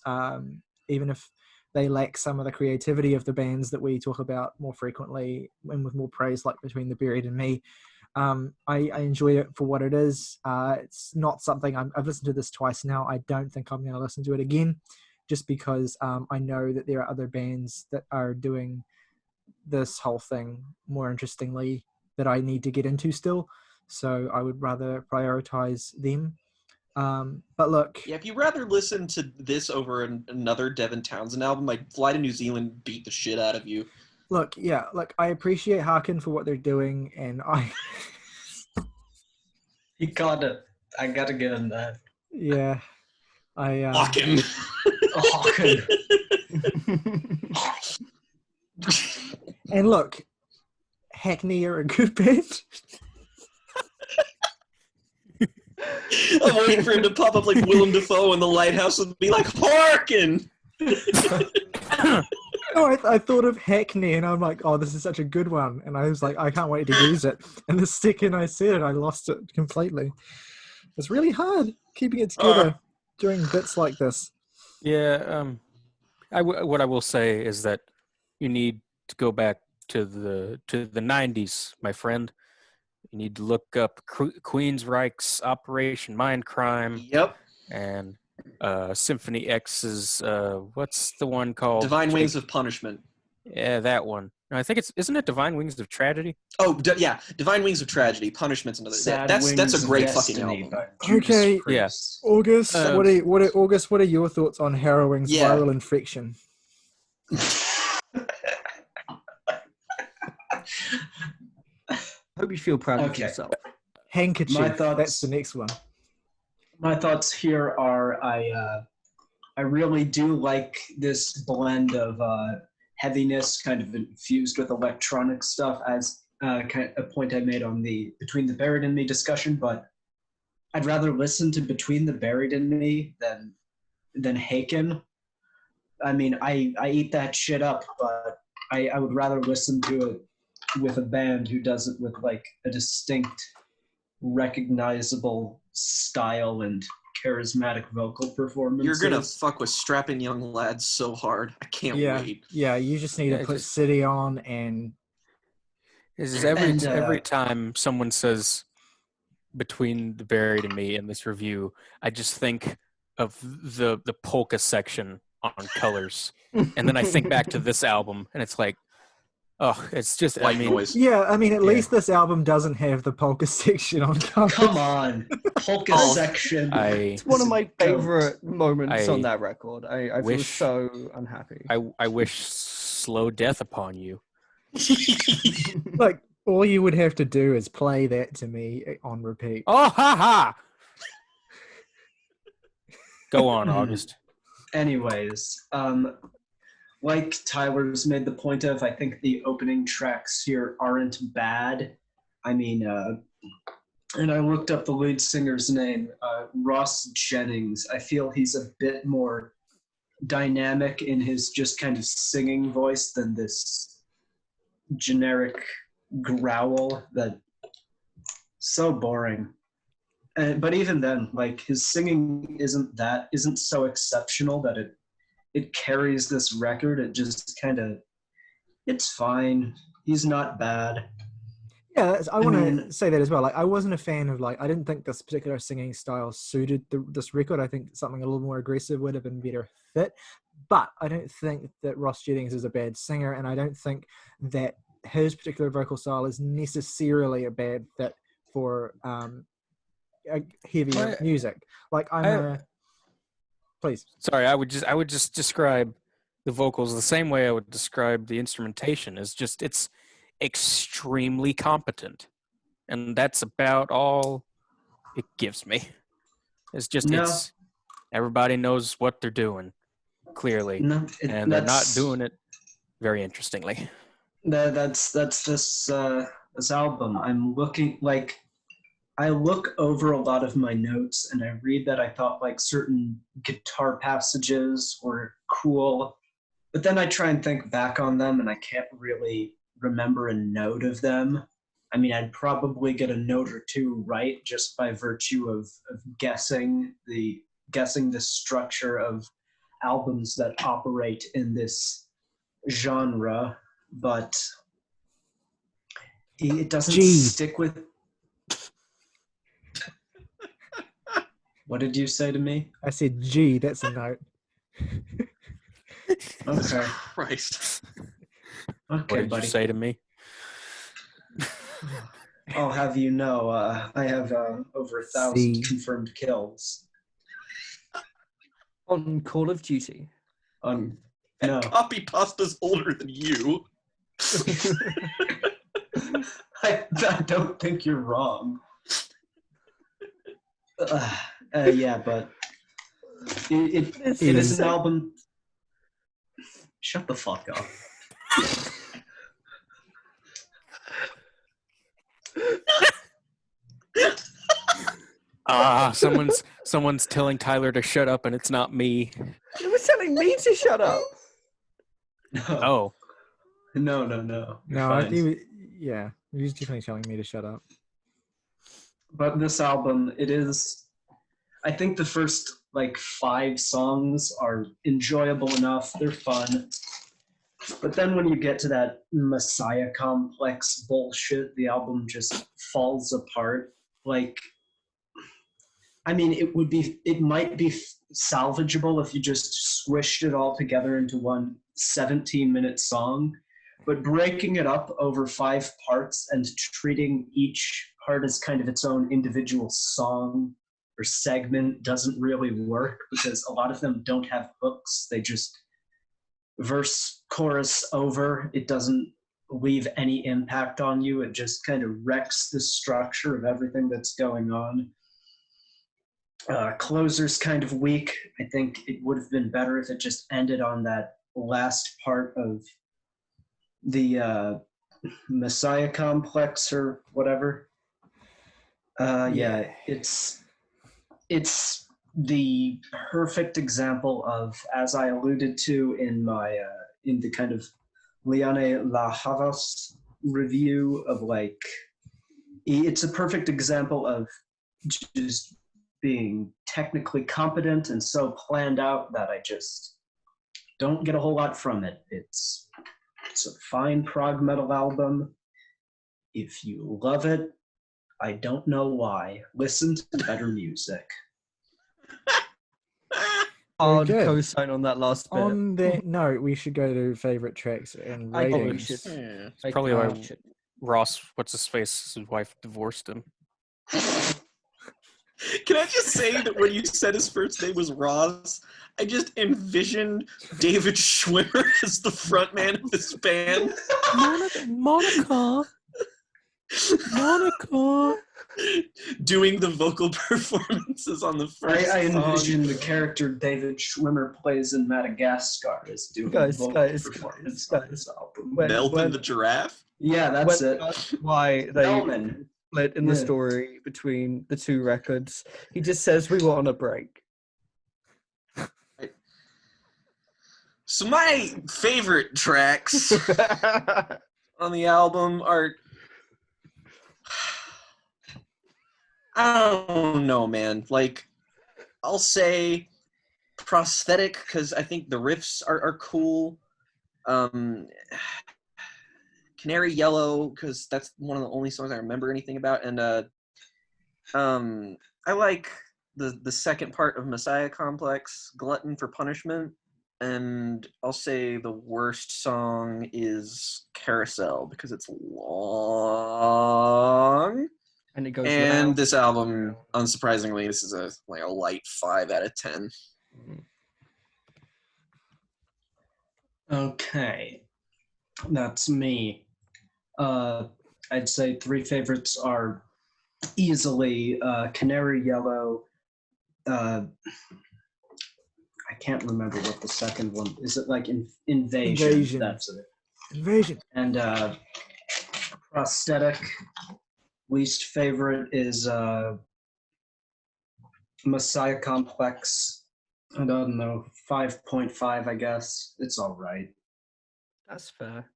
even if they lack some of the creativity of the bands that we talk about more frequently and with more praise, like Between the Buried and Me. I enjoy it for what it is. It's not something I've listened to this twice now. I don't think I'm going to listen to it again, just because I know that there are other bands that are doing this whole thing more interestingly that I need to get into still. So I would rather prioritize them. But look, yeah, if you rather listen to this over another Devin Townsend album, like Fly to New Zealand beat the shit out of you. Look, I appreciate Haken for what they're doing, and You got it. I gotta get in that. Yeah, Haken. And look, Hackney are a good band. I'm waiting for him to pop up like Willem Dafoe in The Lighthouse and be like, "Harken!" No, I thought of Hackney, and I'm like, oh, this is such a good one. And I was like, I can't wait to use it. And the second I said it, I lost it completely. It's really hard keeping it together during bits like this. Yeah, what I will say is that you need to go back to the 90s, my friend. You need to look up Queensryche's Operation Mindcrime. Yep. And Symphony X's what's the one called? Divine Wings of Punishment. Yeah, that one. No, I think isn't it Divine Wings of Tragedy? Oh, yeah, Divine Wings of Tragedy. Punishment's another. That's a great fucking album. Okay, yes. August, what are your thoughts on Harrowing's viral infection? Hope you feel proud of yourself. Handkerchief. That's the next one. My thoughts here are I really do like this blend of heaviness kind of infused with electronic stuff as kind of a point I made on the Between the Buried and Me discussion, but I'd rather listen to Between the Buried and Me than Haken. I mean, I eat that shit up, but I would rather listen to it with a band who does it with like a distinct, recognizable style and charismatic vocal performances. You're gonna fuck with strapping young lads so hard. I can't wait. Yeah, you just need to put City on and. Every time someone says Between the Buried and Me in this review, I just think of the polka section on Colors, and then I think back to this album, and it's like, oh, it's just white noise. Yeah, I mean, at least this album doesn't have the polka section on Colors. Come on, polka section. It's one of my favorite moments on that record. I feel so unhappy. I wish slow death upon you. Like, all you would have to do is play that to me on repeat. Oh, ha ha! Go on, August. Anyways, like Tyler's made the point of, I think the opening tracks here aren't bad. I mean, and I looked up the lead singer's name, Ross Jennings. I feel he's a bit more dynamic in his just kind of singing voice than this generic growl that so boring. But even then, like, his singing isn't so exceptional that it carries this record. It just kind of, it's fine. He's not bad. Yeah, I want to say that as well. Like, I wasn't a fan of, like, I didn't think this particular singing style suited this record. I think something a little more aggressive would have been better fit. But I don't think that Ross Jennings is a bad singer, and I don't think that his particular vocal style is necessarily a bad fit for heavier music. Like, please. Sorry, I would just describe the vocals the same way I would describe the instrumentation. It's extremely competent, and that's about all it gives me. It's everybody knows what they're doing clearly, and they're not doing it very interestingly. That's this album. I'm looking, like, I look over a lot of my notes and I read that I thought like certain guitar passages were cool, but then I try and think back on them and I can't really remember a note of them. I mean, I'd probably get a note or two right just by virtue of guessing the structure of albums that operate in this genre, but it doesn't stick with. What did you say to me? I said G, that's a note. Okay. Christ. Okay, what did buddy. you say to me? I'll have you know, I have over 1,000 confirmed kills. On Call of Duty? And No. Copy pasta's older than you. I don't think you're wrong. Yeah, but it is an album. Shut the fuck up. Someone's telling Tyler to shut up, and it's not me. You were telling me to shut up. Oh. No. No, I think, yeah, he was definitely telling me to shut up. But this album, I think the first 5 songs are enjoyable enough. They're fun. But then when you get to that Messiah complex bullshit, the album just falls apart. It might be salvageable if you just squished it all together into one 17-minute song, but breaking it up over 5 parts and treating each part as kind of its own individual song or segment doesn't really work, because a lot of them don't have hooks. They just verse, chorus, over. It doesn't leave any impact on you. It just kind of wrecks the structure of everything that's going on. Closer's kind of weak. I think it would have been better if it just ended on that last part of the Messiah complex or whatever. It's the perfect example of, as I alluded to in my in the kind of Lianne La Havas review of it's a perfect example of just being technically competent and so planned out that I just don't get a whole lot from it. It's a fine prog metal album. If you love it, I don't know why. Listen to better music. Hard co-sign on that last bit. On that note, we should go to favorite tracks and ratings. It's probably why Ross, what's his face, his wife divorced him. Can I just say that when you said his first name was Ross, I just envisioned David Schwimmer as the frontman of this band. Monica. Doing the vocal performances on the first I song. envision the character David Schwimmer plays in Madagascar as doing the vocal performance on this album. Melvin the giraffe? Yeah, that's it. Why they split in the story between the 2 records. He just says we were on a break. So my favorite tracks on the album are... I don't know, man. I'll say Prosthetic, because I think the riffs are cool. Canary Yellow, because that's one of the only songs I remember anything about. And I like the second part of Messiah Complex, Glutton for Punishment. And I'll say the worst song is Carousel, because it's long. And it goes. And this album, unsurprisingly, this is a light 5 out of 10. Okay, that's me. I'd say 3 favorites are easily Canary Yellow. I can't remember what the second one is. It Invasion? That's it. Invasion. And Prosthetic. Least favorite is Messiah Complex. I don't know, 5.5, I guess. It's all right. That's fair.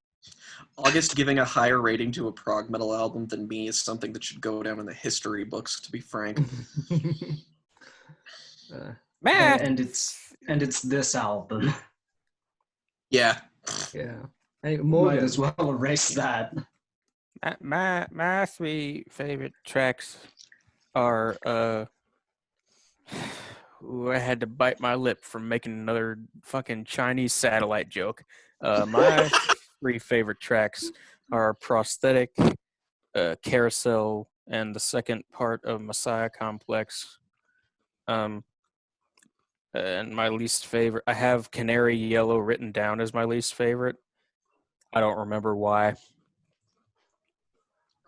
August giving a higher rating to a prog metal album than me is something that should go down in the history books, to be frank. And it's this album. Yeah. Yeah. Might as well erase that. My 3 favorite tracks are I had to bite my lip from making another fucking Chinese satellite joke. My 3 favorite tracks are Prosthetic, Carousel, and the second part of Messiah Complex. And my least favorite, I have Canary Yellow written down as my least favorite. I don't remember why.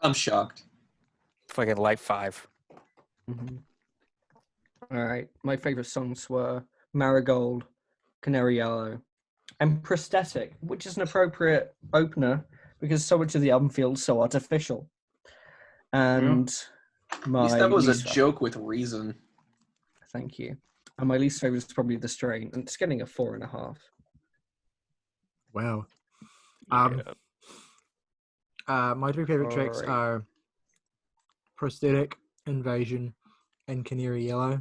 I'm shocked. Fucking light 5. Mm-hmm. All right. My favorite songs were Marigold, Canary Yellow, and Prosthetic, which is an appropriate opener because so much of the album feels so artificial. And At least that was a joke with reason. Thank you. And my least favorite is probably The Strain, and it's getting a 4.5. Wow. My three favorite tracks are Prosthetic, Invasion, and Canary Yellow.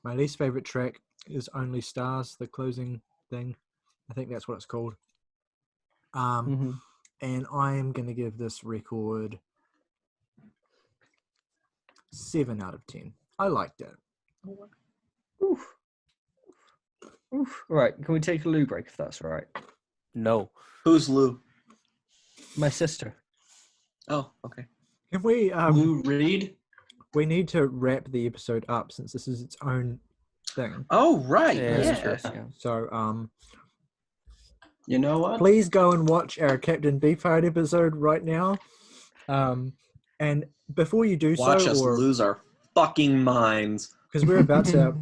My least favorite track is Only Stars, the closing thing. I think that's what it's called. And I am going to give this record 7 out of 10. I liked it. Oof. Right, can we take a loo break if that's all right? No. Who's Lou? My sister. Oh, okay. Can we Lou Reed? We need to wrap the episode up since this is its own thing. Oh, right. Yeah. So you know what? Please go and watch our Captain Beefheart episode right now. And before you do watch so, us lose our fucking minds. Because we're about to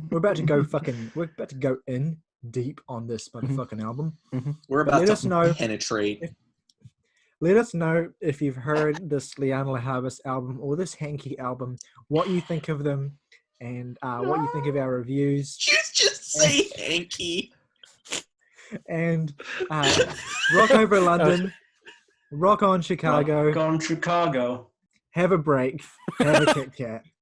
go in deep on this motherfucking album. We're about to penetrate. Let us know if you've heard this Lianne La Havas album or this Hanky album, what you think of them, and what you think of our reviews. You just say Hanky. And rock over London, rock on Chicago. Rock on Chicago. Have a break. Have a Kit Kat.